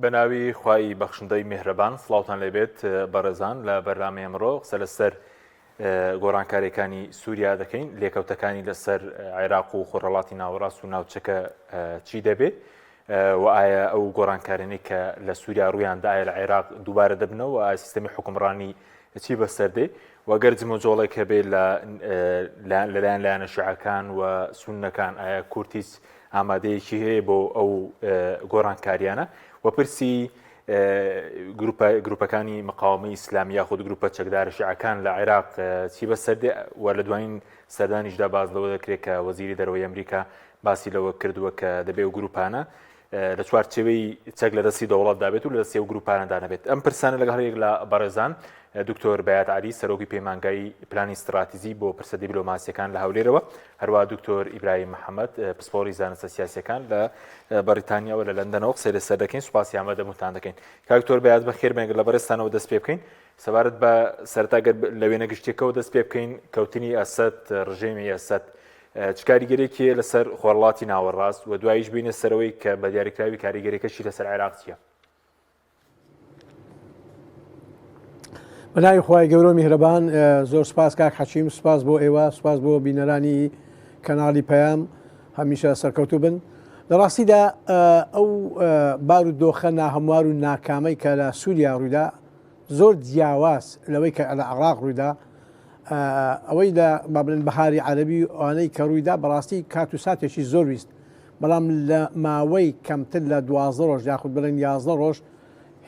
بەناوی خوای بەخشندەی میهرەبان سڵاوتان لێبێت بەڕێزان لە بەرنامەی ئەمڕۆ قسە لەسەر گۆڕانکاریەکانی سووریا دەکەین لێکەوتەکانی لەسەر عێراق و خۆڕەڵاتی ناوەڕاست و ناوچەکە چی دەبێت و ئایا ئەو گۆڕانکارانەی کە لە سووریا ڕوویاندا ئایا لە عێراق دووبارە دەبنەوە و ئایا سیستەمی حکومڕانی چی بەسەردێ وەگەر جمەجۆڵێک هەبێت لەلایەن لایەنە شیعەکان و سوننەکان ئایا کورتیس ئامادەیەکی هەیە بۆ ئەو گۆڕانکاریانە و پرسی گروپەکانی مقاومەی ئیسلامی یاخود گروپە چەکدارە شیعەکان لە عێراق چی بەسەردێ و لە دوایین سەردانیشدا باز لەوە دەکرێت کە وەزیری دەرەوەی ئەمریکا باسی لەوە کردووە کە دەبێت و گروپانە لە چوارچێوەی چەک لە دەستی دەوڵەتدا بێت و لە دەستی ئەو گروپانەدا نەبێت. ئەم پرسانە لەگەڵ یەک لە بەڕێزان دکتۆر بەیات عەلی سەرۆکی پەیمانگای پلانی استراتیژی بۆ پرسە دیپلۆماسیەکان لە هەولێرەوە، هەروە دکتۆر ئیبراهیم محەممەد پسپۆڕی زانستە سیاسیەکان لە بەریتانیاوە لە لەندەنەوە قسەی لەسەر دەکەین. سوپاسی ئامادەبوونتان دەکەین. کاکتۆر بەیات بەخێر بێنگە لە بەڕێستانەوە دەست پێ بکەین سەبارەت بە سەرەتاگەر لە وێنە گشتێکەوە دەست پێ بکەین کەوتنی ئەسەد ڕژێمی ئەسەد چ کاریگەرێکی لەسەر خۆڕڵاتی ناوەڕاست و دواییش بینە سەرەوەی کە بە دیاریکراوی کاریگەریەکەشی لەسەر عێراق چییە؟ بەناوی خوای گەورە میهرەبان زۆر سپاس کاک حەچیم، سپاس بۆ ئێوە، سپاس بۆ بینەرانی کەناڵی پەیام هەمیشە سەرکەوتوو بن. لە ڕاستیدا ئەو بارودۆخە ناهەموار و ناکامەی کە لە سووریا ڕوویدا زۆر جیاواز لەوەی کە لە عێراق ڕوویدا، ئەوەی لە با بڵێن بەهاری عەرەبی ئەوانەی کە ڕوویدا بەڕاستی کات و ساتێکی زۆر ویست، بەڵام لە ماوەی کەمتر لە 12 ڕۆژ یاخود بڵێن 11 ڕۆژ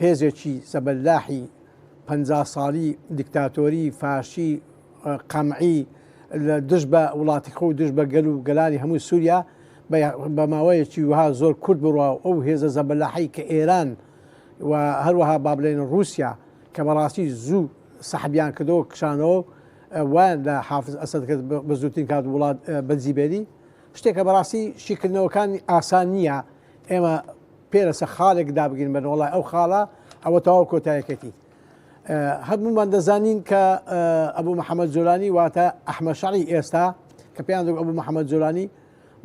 هێزێکی زەبەلاحی 50 ساڵی دیکتاتۆری فاشی قەمعی دژ بە وڵاتی خۆ و دژ بە گەل و گەلانی هەموو سووریا بە ماوەیەکی وها زۆر کورد بڕوە ئەو هێزە زەبەلاحی کە ئێران و هەروەها با بڵێن رووسیا کە بەڕاستی زوو سەحبیان کردەوە کشانەوە وان لە حافز ئەسەد کرد بە زووترین کات وڵات بەجیبێری شتێکە بەڕاستی شیکردنەوەکانی ئاسان نییە ئێمە پێرەسە خاڵێک دابگرین بەن وڵای ئەو خاڵە ئەوە تەواو کۆتایەکەتی. هەمومان دەزانین کە ئەبوو محەممەد جۆلانی واتە ئەحمەد شەڕی ئێستا کە پێیان ئەبوو محەممەد جۆلانی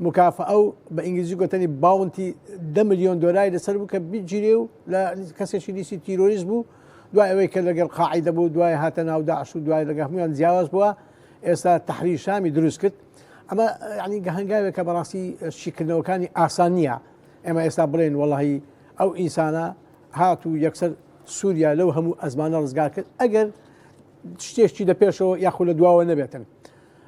مکافە ئەو بە ئینگلیزی گوتنی باونتی 10 ملیۆن دۆلاری لەسەر بوو کە بیجیرێ و لە کەسێکی لیستی تیرۆریست بوو، دوای ئەوەی کە لەگەڵ قاعیدە بوو، دوای هاتە ناو داعش و دوای لەگە هەمویان جیاواز بووە، ئێستا تەحریری شامی دروست کرد. ئەمە یعنی گەهەنگاوێک کە بەڕاستی شیکردنەوەکانی ئاسان نییە. ئێمە ئێستا بڵێن وەڵاهی ئەو ئینسانە هات و یەکسەر سووریا لەو هەموو ئەزمانە ڕزگار کرد ئەگەر شتێکی لە پێشەوە یاخود لە دواوە نەبێتن.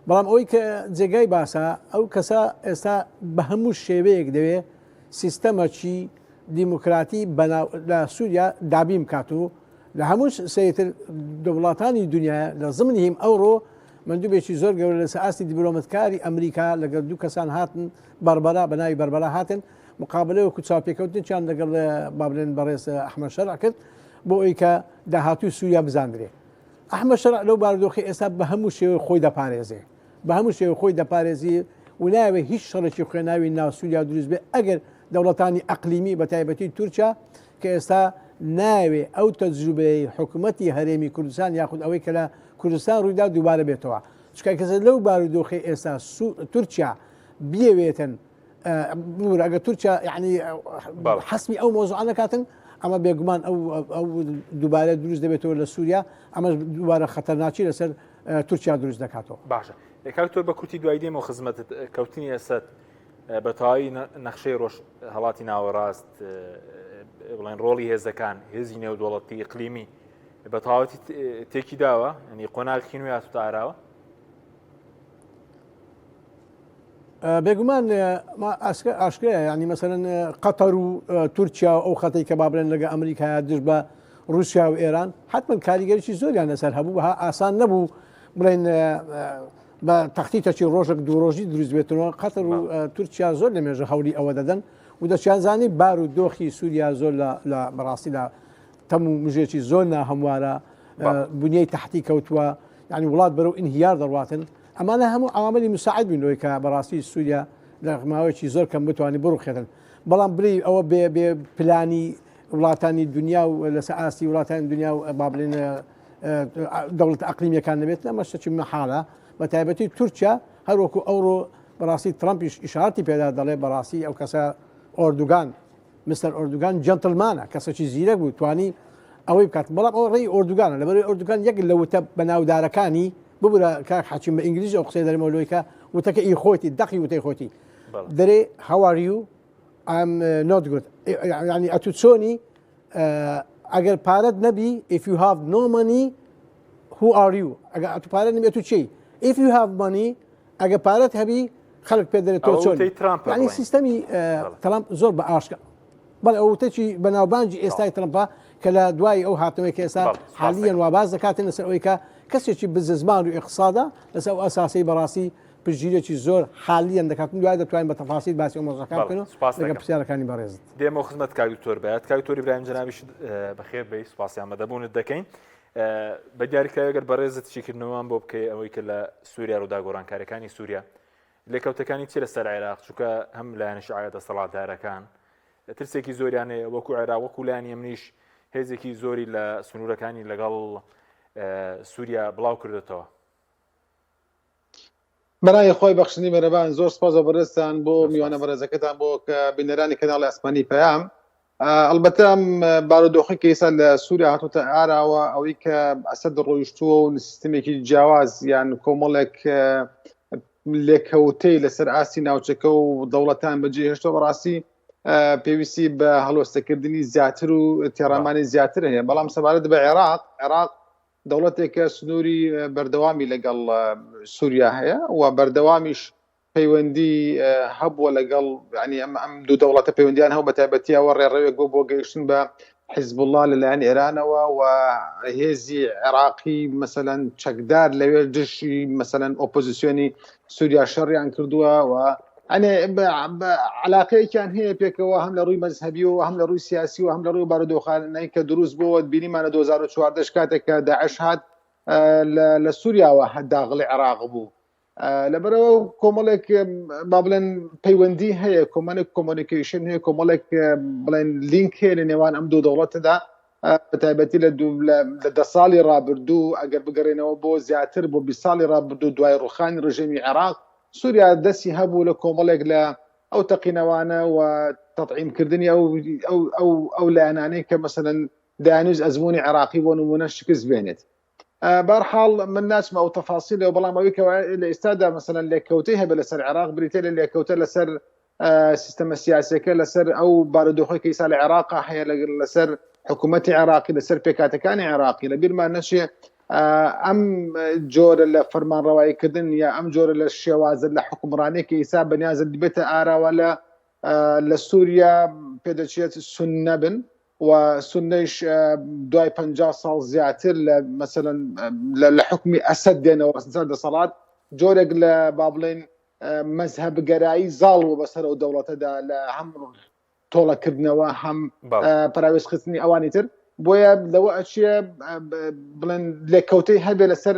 بەڵام ئەوەی کە جێگای باسە ئەو کەسە ئێستا بە هەموو شێوەیەک دەوێت سیستەمەکی دیموکراتی لە سووریا دابیم کات و لە هەموو سەیتر دەوڵاتانی دنیا لە زمانی هیم ئەوڕۆ مندوبێکی زۆر گەورە لە سەئاستی دیپلۆمەتکاری ئەمریکا لەگەڵ دوو کەسان هاتن بەربەرا بە ناوی بەربەرا هاتن مقابلەوەکو چاپێکەوتنیان لەگەڵ با بڵێن بەڕێز ئەحمەد شەرع کرد بۆ ئەوی کە داهاتووی سووریا بزاندرێ. ئەحمەد شەرع لەو بارودۆخی ئێستا بە هەموو شێوەی خۆی دەپارێزێ، بە هەموو شێوەی خۆی دەپارێزی و ناوێ هیچ شەڕێکی خوێناوی ناو سووریا دروست بێ ئەگەر دەوڵەتانی ئەقلیمی بە تایبەتی تورکیا کە ئێستا ناوێ ئەو تەجروبەی حکوومەتی هەرێمی کوردستان یاخود ئەوەی کە لە کوردستان ڕوویدا دووبارە بێتەوە. چکە کەسە لەو بارودۆخی ئێستا تورکیا بیەوێتن ئەگە تورکیا یعنی حەسمی ئەو مۆزوعە نەکاتن ئەمە بێگومان ئەو دووبارە دروست دەبێتەوە لە سووریا، ئەمە دووبارە خەتەرناچی لەسەر تورکیا دروست دەکاتەوە. باشە کاکتۆر بە کورتی دوای دێمەوە خزمەتت کەوتنی ئەسەد بە تەواوی نەخشەی ڕۆژ هەڵاتی ناوەڕاست بڵێن ڕۆڵی هێزەکان هێزی نێودوڵەتی ئیقلیمی بە تەواوەتی تێکی داوە، ینی قۆناغی نوێ هاتووتە ئاراوە؟ بێگومان ئاشکرایە ینی مەسەرەن قەتەر و تورکیا و ئەو خەتەی کە با بڵێن لەگە ئەمریکا دژ بە رووسیا و ئێران حتمما کاریگەریی زۆریان لەسەر هەبوو ئاسان نەبوو بڵێن بە تەختیتەکی ڕۆژێک دوو ڕۆژی دروست بێتەوە. قەتەر و تورکیا زۆر لە مێژە هەوری ئەوە دەدەن و دەچیانزانی بار و دۆخی سووریا زۆر لە بەڕاستی لە تەم و مژێکی زۆر ناهەموارە بنیەی تەحتی کەوتووە، ینی وڵات بەرەو ئینهیار دەڕواتن. ئەمانە هەموو عواملی مساعد بوونەوەی کە بەڕاستی سووریا لە ماوەیەکی زۆر کەم بتوانانی بڕوخێتن. بەڵام بری ئەوە بێ پلانی وڵاتانی دنیا و لەسەر ئاستی وڵاتانی دنیا و با بڵێن دەوڵەت ئەقلیمیەکان نەبێت ئەمە شتێکی مەحاڵە. بە تایبەتی تورکیا هەروەکو ئەوڕۆ بەڕاستی ترامپیش ئیشارەتی پێدا دەڵێ بەڕاستی ئەو کەسە ئۆردوگان مستەر ئۆردوگان جەنتڵمانە کەسێکی زیرەک بوو توانی ئەوەی بکات بەڵام ئەو ڕێی ئۆردوگانە لەبەرەوەی ئۆردوگان یەک لە وتە بەناودارەکانی ببوورە کاک حەچیم بە ئینگلیزی ئەو قسەی دەرمەوەلۆیکە وتەکە ئی خۆتی دەقی وتەی خۆتی دەرێ how are you I'm not good یعنی ئەتو چۆنی ئەگەر پارەت نەبی if you have no money who are you ئەگەر ئەتو پارەت نەبی ئەتو چی if you have money ئەگەر پارەت هەبی خەڵک پێ دەرێت تۆ چۆن یعنی سیستەمی تەرامپ زۆر بە ئاشکە بەڵێ ئەو وتەی بەناوبانجی ئێستای ترەمپە کە لە دوای ئەو هاتنەوەی کە ئێستا حالیان واباز دەکاتن لەسەر ئەوەی کە کەسێکی بززمان و ئیقتصادا لەسەر ئەو ئەساسی بەڕاستی پشتگیرێکی زۆر حالیان دەکاتن دوای دەتوانین بە تەفاسیل باسی ئەو مۆزەکان بکەین لەگەڵ پرسیارەکانی بەڕێزت دێمە خزمەت کاک دکتۆر بەیاد کاک دکتۆر ئیبراهیم جەنابیش بەخێر بێی سوپاسی ئامادەبوونت دەکەین بە دیاریکراوی ئەگەر بەڕێزت چیکردنەوەمان بۆ بکەی ئەوەی کە لە سووریا ڕوودا گۆڕانکاریەکانی سووریا لێکەوتەکانی چی لەسەر عێراق چونکە هەم لایەنە شیعە دەسەڵاتدارەکان ترسێکی زۆریانێ وەکو عێراق وەکو لایەنی ئەمنیش هێزێکی زۆری لە سنوورەکانی لەگەڵ سووریا بڵاو کردێتەوە بەنای خۆی بەخشنی مێرەبان زۆر سپاس بە بەڕێزتان بۆ میوانە بەڕێزەکەتان بۆ کە بینەرانی کەناڵی ئاسمانی پەیام ئەلبەتە بارودۆخی کە ئێستا لە سووریا هاتووەتە ئاراوە ئەوەی کە ئەسەد ڕۆیشتووە و سیستمێکی جیاواز یان کۆمەڵێک لێکەوتەی لەسەر ئاستی ناوچەکە و دەوڵەتان بەجێهێشتووە بەڕاستی پێویستی بە هەڵوەستەکردنی زیاتر و تێڕامانی زیاتر هەیە بەڵام سەبارەت بە عێراق دەوڵەتێکە سنووری بەردەوامی لەگەڵ سووریا هەیە و بەردەوامیش پەیوەندی هەبووە لەگەڵ ینی ئەم دوو دەوڵەتە پەیوەندیان هەبوو بە تایبەتیەوە ڕێڕەوێک بۆ گەیشتن بە حیزب الله لەلایەن ئێرانەوە و هێزی عێراقی مەسەلەن چەکدار لەوێ دژی مەسەلەن ئۆپۆزیسیۆنی سووریا شەڕیان کردووە و علاقەیەکیان هەیە پێکەوە هەم لە ڕووی مەزهەبی و هەم لە ڕووی سیاسی و هەم لە ڕووی بارودۆخانەی کە دروست بووە بینیمانە 2014 کاتێک کە داعش هات لە سووریاوە هەداغڵی عێراق بوو لەبەرەوە کۆمەڵێک با بڵێن پەیوەندی هەیە کۆمەڵێک کۆمۆنیکیشن هەیە کۆمەڵێک بڵێن لینک هەیە لە نێوان ئەم دوو دەوڵەتەدا بەتایبەتی لە 10 ساڵی ڕابردوو ئەگەر بگەڕێنەوە بۆ زیاتر بۆ 20 ساڵی ڕابردوو دوای ڕوخانی ڕژێمی عێراق سووریا دەستی هەبوو لە کۆمەڵێک لە ئەو تەقینەوانە و تەطعیمکردنی ئەو لایەنانەی کە مەسەلەن دانوز ئەزمموی عێراقی بۆ نمونە شکست بێنێت بەرحاڵ من ناچمە ئەو تەفاسیلەوە بەڵام ئەوەی کە لە ئێستادا مەسەلەن لێکەوتەی هەبێت لەسەر عێراق بریتە لە لێکەوتە لەسەر سیستەمە سیاسەکە لەسەر ئەو بارودۆخی کە ئێستا لە عێراقا هەیە لەسەر حکوومەتی عێراقی لەسەر پێکاتەکانی عێراقی لە بیرمان نەچێ ئەم جۆرە لە فەرمانڕەواییکردن یا ئەم جۆرە لە شێوازە لە حکومڕانێکی ئێستا بەنیازە دەبێتە ئاراوە لە سووریا پێدەچێت سوننە بن و سنەیش دوای 50 ساڵ زیاتر لە مەسەلەن لە حکمی ئەسەد دێنەوە سەر دەسەڵات جۆرێک لە با بڵێن مەزهەبگەرایی زاڵ و بەسەر ئەو دەوڵەتەدا لە هەم تۆڵەکردنەوە هەم پراوێزخستنی ئەوانی تر بۆیە لەوە ئەچیە بڵێن لێکەوتەی هەبێ لەسەر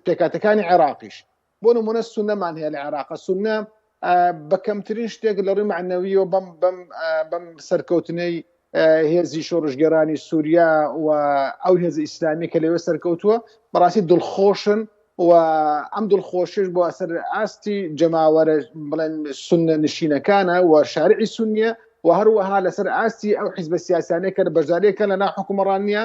پێکاتەکانی عێراقیش بۆ نمونە سونەمان هەیە لە عێراقە سونە بەکەمترین شتێک لە ڕووی معنەویەوە بەم سەرکەوتنەی هێزی شۆڕژگەرانی سووریا و ئەو هێز ئیسلامی کە لەوێ سەرکەوتووە بەڕاستی دڵخۆشن و ئەم دڵخۆشش بۆ ئەسەر ئاستی جەماوەرە بڵێن سونە نشینەکانە و شارعی سونیە و هەروەها لەسەر ئاستی ئەو حیزبە سیاسانەیە کە بەشداریەکە لە ناو حکومڕانیە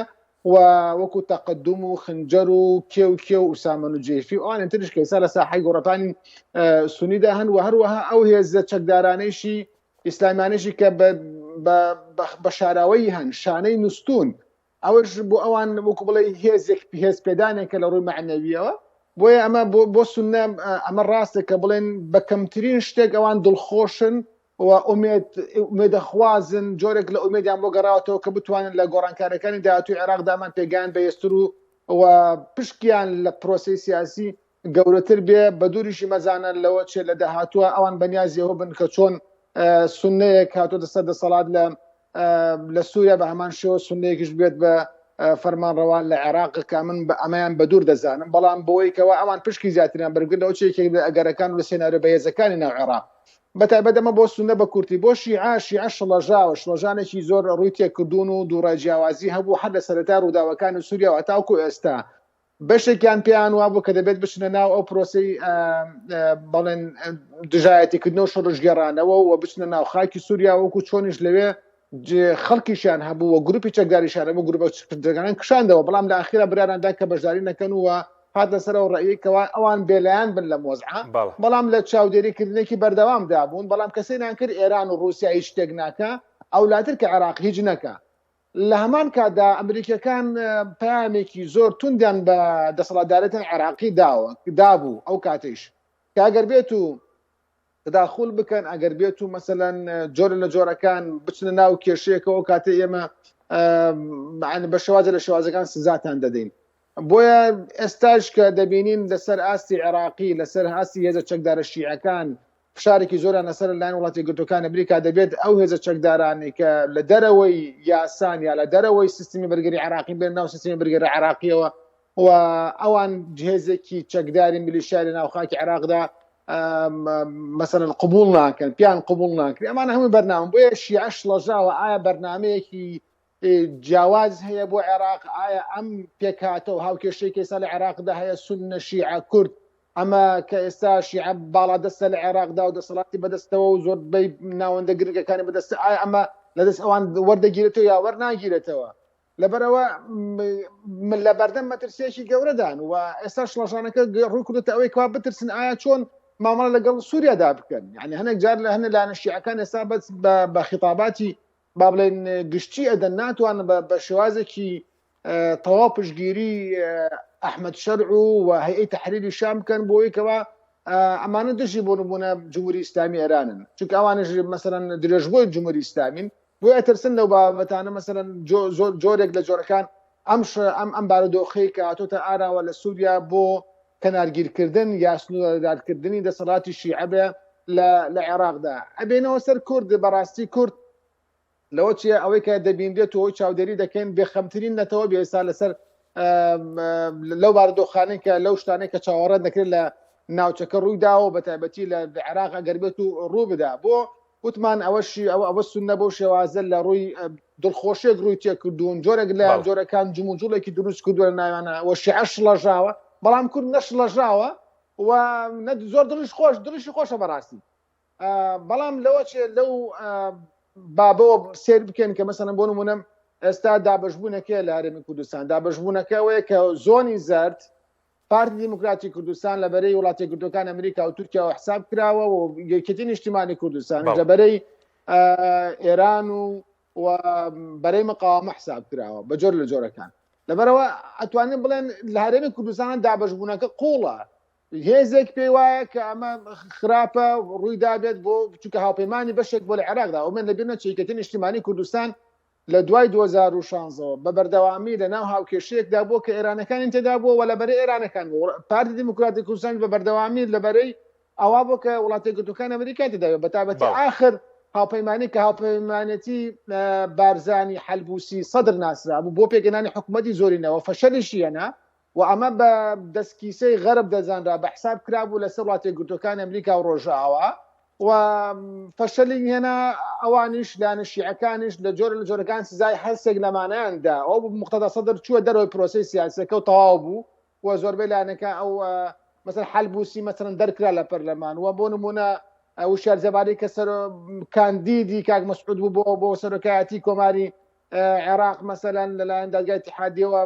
و وەکو تەقدم و خنجەر و کێ و ئوسامە و جێفی ئەوانە تریش کە ئێستا لە ساحەی گۆڕەپانی سونیدا هەن و هەروەها ئەو هێزە چەکدارانەیشی ئیسلامانێکی کە بە شاراوەی هەن شانەی نووسون ئەوەش بۆ ئەوان وەکو بڵێ هێز پێدانێکە لە ڕووی معنەویەوە بۆیە ئەمە بۆ سونە ئەمە ڕاستە کە بڵێن بەکەمترین شتێک ئەوان دڵخۆشن و ئومێدەخوازن جۆرێک لە ئومێدیان بۆ گەڕاوەتەوە کە بتوانن لە گۆڕانکارەکانی داهاتووی عێراقدامان پێگیان بەهێزتر و پشکیان لە پرۆسی سیاسی گەورەتر بێ بە دووریشی مەزانە لەوە چێ لە داهاتووە ئەوان بەنیازیەوە بن کە چۆن سونەیەک هاتوۆتە سەر دەسەڵات لە سووریا بە هەمان شێوە سونەیەکیش بێت بە فەرمانڕەوان لە عێراق کە من ئەمەیان بە دوور دەزانم بەڵام بۆی کەەوە ئەوان پشکی زیاتریان بەرگرن لەو چێکی ئەگەرەکان و لە سێنارە بەهێزەکانی ناو عێراق بەتایبەت ئەمە بۆ سونە بە کورتی بۆ شیعە شڵەژاوە شڵەژانێکی زۆر ڕووی تێکردوون و دووڕای جیاوازی هەبوو هەر لە سەرەتا ڕووداوەکانی سووریا و تاوکو ئێستا بەشێکیان پێیان وابوو کە دەبێت بچنە ناو ئەو پرۆسەی بەڵێن دژایەتیکردنەوە شڕژگەڕانەوە و بچنە ناو خاکی سووریا وەکو چۆنیش لەوێ خەڵکیشیان هەبوو و گروپی چەکداریشان بۆ گروپەکان کشاندەوە بەڵام لە ئاخیرا بریاراندا کە بەشداری نەکەن وە هاتە سەرەوە ڕێیەکەوە ئەوان بێلایەن بن لە مۆزعە بەڵام لە چاودێریکردنێکی بەردەوامدا بوون بەڵام کەسێنان کرد ئێران و رووسیا هیچ شتێک ناکە ئەولاتر کە عێراق هیچ نەکە لە هەمان کاتدا ئەمریکەکان پامێکی زۆر توندیان بە دەسەڵاتدارەتیان عێراقی دابوو ئەو کاتیش کە ئەگەر بێت و تداخل بکەن ئەگەر بێت و مەسەلەن جۆرە لە جۆرەکان بچنە ناو کێشەیەکەوە کاتێ ئێمە بە شێوازە لە شێوازەکان سزاتان دەدەین بۆیە ئێستاش کە دەبینین لەسەر ئاستی عێراقی لەسەر ئاستی هێزە چەکدارە شیعەکان فشارێکی زۆران لەسەر لایەن وڵاتی یەکگرتووەکانی ئەمریکا دەبێت ئەو هێزە چەکدارانی کە لە دەرەوەی یاسان یا لە دەرەوەی سیستمی بەرگەری عێراقی بێن ناو سیستمی بەرگەری عێراقیەوە و ئەوان هێزێکی چەکداری میلیشیای ناو خاکی عێراقدا مثلا قبول ناکەن پیان قبول ناکرێت ئەمانە هەمووی بەرنامە بۆیە شیعەش لەژاوە ئایا بەرنمەیەکی جیاواز هەیە بۆ عێراق ئایا ئەم پێکاتەوە هاوکێشەیەکی ئێستا لە عێراقدا هەیە سونە شیعە کورد ئەمە کە ئێستا شیعە باڵادەستە لە عێراقدا و دەسەڵاتی بەدەستەوە و زۆربەی ناوەندە گرگەکانی بەدەستە ئایا ئەمە لەدەست ئەوان وەردەگیرێتەوە یا وەرناگیرێتەوە لەبەرەوە لە بەردەم مەترسیەکی گەورەدان و ئێستا شڵەژانەکە ڕووی کردێتە ئەوەی کوا بترسن ئایا چۆن مامەڵە لەگەڵ سووریادا بکەن یعنی هەنێک جار لە هەنە لاەنە شیعەکان ئێستا بە خیتاباتی با بڵێن گشتی ئەدەن ناتوانن بە شێوازێکی تەواو پشتگیری ئەحمەد شەرع و هەیئەی تەحریری شام بکەن بۆی کەوا ئەمانە دژی بۆ نمونە جمهوری ئیسلامی ئێرانن چونکە ئەوانش مەسەلەن درێژبووی جمهوری ئیسلامین بۆیە ئەترسن لەو بابەتانە مەسەلەن جۆرێک لە جۆرەکان ئەم بارودۆخەی کە هاتۆتە ئاراوە لە سووریا بۆ کەنارگیرکردن یا سنووردارکردنی دەسەڵاتی شیعە بێ لە عێراقدا ئەبێنەوە سەر کورد بەڕاستی کورد لەوە چیە ئەوەی کە دەبیندێت و چاودێری دەکەین بێخەمترین نەتەوە بێسا لەسەر لەو بارودۆخانەی کە لەو شتانەی کە چاوەڕە دەکرێت لە ناوچەکە ڕوویداوە بە تایبەتی لە عێراق ئەگەر بێت و ڕوو بدا بۆ وتمان ئەوەشی ئەوە سونە بۆ شێوازە لە ڕووی دڵخۆشێک ڕووی تێکردوون جۆرێک لە جۆرەکان جموجوڵێکی دروست کردووە لە ناوانە وە شیعەش لەژاوە بەڵام کورد نەش لەژاوە و زۆر دڵیشی خۆشە بەڕاستی بەڵام لەوە چێ لەو بابەوە سێر بکەن کە مەسەلەن بۆ نمونە ئێستا دابەشبوونەکە لە هەرێمی کوردستان دابەشبوونەکە ئەوەیە کە زۆنی زەرد پارتی دیموکراتی کوردستان لەبەرەی وڵاتی یەکگرتووەکانی ئەمریکا و تورکیاوە حساب کراوە و یەکێتی نیشتیمانی کوردستان لەبەرەی ئێران و بەرەی مقاومە حساب کراوە بە جۆر لە جۆرەکان لەبەرەوە ئەتوانین بڵێن لە هەرێمی کوردستان دابەشبوونەکە قوڵە هێزێک پێی وایە کە ئەمە خراپە ڕوویدا بێت بۆ چونکە هاوپەیمانی بەشێک بۆ لە عێراقدا ئەومێن لەبیرنە چیکەتی نیشتیمانی کوردستان لە دوای 2016 بە بەردەوامی لە ناو هاوکێشەیەکدا بۆ کە ئێرانەکانی تێدا بووە و لەبەرەی ئێرانەکان پارتی دیموکراتی کوردستان بە بەردەوامی لەبەرەی ئەوا بۆ کە وڵاتی یەکگرتووەکانی ئەمریکا تێدا بە تایبەتی آخر هاوپەیمانی کە هاوپەیمانەتی بارزانی حەلبوسی سەدر ناسرا بوو بۆ پێگەنانی حکوومەتی زۆرینەوە فەشەلیشی هێنا و ئەمە بە دەستکیسەی غەرب دەزانرا بە حساب کرابوو لەسەر وڵاتی یەکگرتووەکانی ئەمریکا و ڕۆژاوە و فەشەلی هێنا ئەوانیش لاەنە شیعەکانیش لە جۆرەکان سزای هەرسێک لەمانەیاندا ئەو مقتەدا سەدر چووە دەرەوەی پرۆسەی سیاسەکە و تەواو بوو و زۆربەی لایەنەکە ئەو مەسەڵەن حەلبوسی مەسەڵەن دەرکرا لە پەرلەمان و بۆ نمونە وشار زەباری کە کاندیدی کاک مەسعود بوو بۆ سەرۆکایەتی کۆماری عێراق مەسەلەن لەلایەن دادگای اتحادیەوە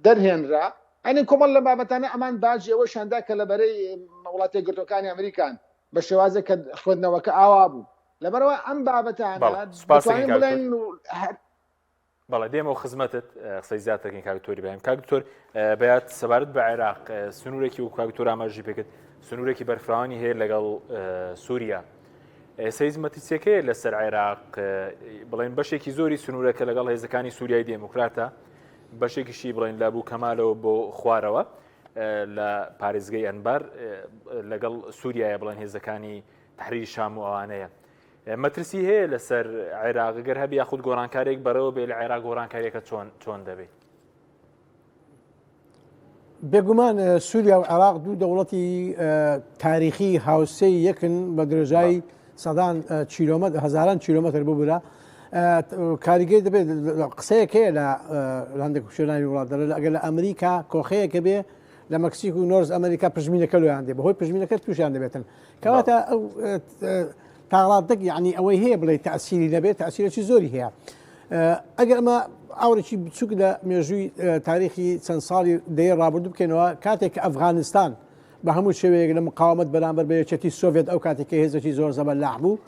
دەرهێنرا ئەنی کۆمەڵ لە بابەتانە ئەمان باجی ئەوە شاندا کە لەبەرەی وڵاتی یەکگرتووەکانی ئەمریکان بە شێوازێک کە خوێندنەوەکە ئاوا بوو لەبەرەوە ئەم بابەتانە بڵێن بەڵێ دێمەوە خزمەتت قسەی زیاترەکەین کاکتۆری بەیم کاکتۆر بەیات سەبارەت بە عێراق سنوورێکی و کاکتۆر ئاماژی پێکرد سنوورێکی بەرفراوانی هەیە لەگەڵ سووریا سەیزمەتیچەکەیە لەسەر عێراق بڵێن بەشێکی زۆری سنوورەکە لەگەڵ هێزەکانی سووریای دموکراتە بەشێکیشی بڵێن لابوو کەمالەوە بۆ خوارەوە لە پارێزگای ئەنبار لەگەڵ سووریایە بڵێن هێزەکانی تەحریری شام و ئەوانەیە مەترسی هەیە لەسەر عێراق گەر هەبی یاخود گۆڕانکارێک بەرەوە بێ لە عێراق گۆڕانکاریەکە چۆن دەبێت بێگومان سووریا و عێراق دوو دەوڵەتی تاریخی هاوسەی یەکن بە درێژایی سەدان کیلۆمەتر هەزاران کیلۆمەتر ببوورە کاریگەری دەبێت قسەیەکەیە لە هەندێک شوێنانی وڵاتدارە ئەگەر لە ئەمریکا کۆخەیەکە بێ لە مەکسیک و نۆرز ئەمریکا پژمینەکە لۆیان دێ بەهۆی پژمینەکە تووشیان دەبێتن کەواتە ئەو تاڕادەک یعنی ئەوەی هەیە بڵێ تەسیری نەبێت تەسیرێکی زۆری هەیە ئەگەر ئەمە ئاورێکی بچووک لە مێژووی تاریخی چەند ساڵی دەیە ڕابردوو بکەینەوە کاتێک کە ئەفغانستان بە هەموو شێوەیەک لە مقاومەت بەرامبەر بە یەکێتی سۆڤێت ئەو کاتێکی هێزێکی زۆر زەبەلاح بوو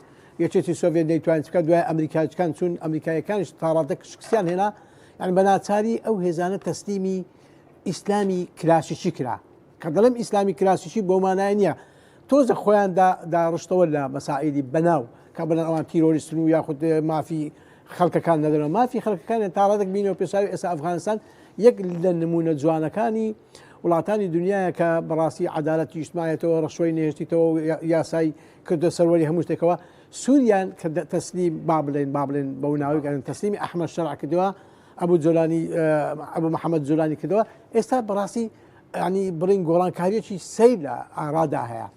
یەکێتی سۆڤێت نەیتوانێت بکات دوای ئەمریکایەکان چون ئەمریکایەکانیش تاڕادەک شکستیان هێنا یعنی بە ناچاری ئەو هێزانە تەسلیمی ئیسلامی کلاسیکی کرا کە دەڵێم ئیسلامی کلاسیکی بۆ مانای نییە تۆزە خۆیان داڕشتەوە لە مەسائیدی بەناو کە بڵێن ئەوان تیرۆریستن و یاخود مافی خەڵکەکان نەدەنەوە مافی خەڵکەکان تاڕادێک بینەوە پێشاوی ئێستا ئەفغانستان یەک لە نمونە جوانەکانی وڵاتانی دنیاە کە بەڕاستی عەدالەتی ئیجتماعیەتەوە ڕەشۆی نێشتیتەوە یاسای کردە سەروەری هەموو شتێکەوە سووریان کە تەسلیم با بڵێن بەو ناوی تەسلیمی ئەحمەد شەرع کردووە ئەبوو جۆلانی ئەبوو محەممەد جۆلانی کردەوە ئێستا بەڕاستی ینی بڵین گۆڕانکاریەکی سەیر لە ئارادا هەیە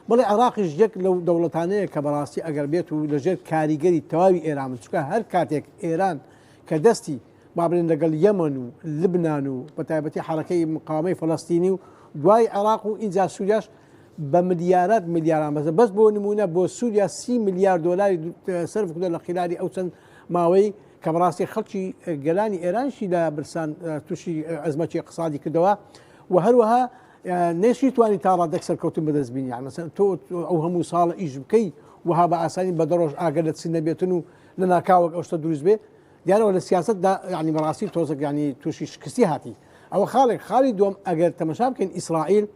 بڵێ عێراقیش یەک لەو دەوڵەتانەیە کە بەڕاستی ئەگەر بێت و لەژێر کاریگەری تەواوی ئێران چکە هەر کاتێک ئێران کە دەستی با بڵێن لەگەڵ یەمەن و لبنان و بە تایبەتی حرەکەی مقاومەی فەڵەستینی و دوای عێراق و ئینجا سووریاش بە ملیارات میلیاران بەس بۆ نمونە بۆ سووریا 30 میلیارد دۆلاری سەرف کردە لە خلالی ئەو چەند ماوەی کە بەڕاستی خەڵکی گەلانی ئێرانشی لە برسان تووشی ئەزمەتی اقتصادی کردەوە و هەروەها نێشی توانی تاڕادێک سەرکەوتن بەدەستبینی مەسەن تۆ ئەو هەموو ساڵە ئیش بکەی وها بە ئاسانی بە دەڕۆژ ئاگەر لە چین نەبێتن و لە ناکاوەک ئەو شتە دروست بێ دیارەوە لە سیاستدا ینی بەڕاستی تۆزێک ینی تووشی شکستی هاتی ئەوە خاڵی دووەم ئەگەر تەمەشا بکەین ئیسرائیل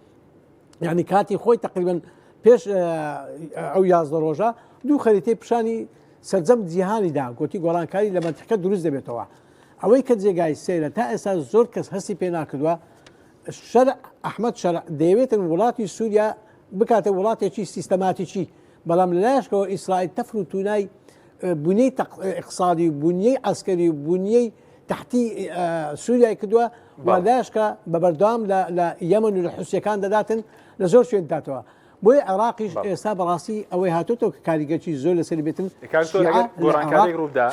یعنی کاتی خۆی تقریبا پێش ئەو 11 ڕۆژە دوو خەریتەی پیشانی سەرجەم جیهانیدا گوتی گۆڕانکاری لە منتیقە دروست دەبێتەوە ئەوەی کە جێگای سەیرە تا ئێستا زۆر کەس هەستی پێ ناکردووە شەرع ئەحمەد شەرع دەیەوێتن وڵاتی سووریا بکاتە وڵاتێکی سیستەماتیکی بەڵام لەلایەشەوە ئیسرائیل تەفر و توونای بنیەی اقتصادی بنیەی عسکەری بنیەی تحتی سووریای کردووە واداشکە بە بەردەوام لە یەمەن و لە حوسیەکان دەداتن لە زۆر شوێن داتەوە بۆی عێراقیش ئێستا بەڕاستی ئەوەی هاتوتەوە کە کاریگەرکی زۆر لەسەری بێتن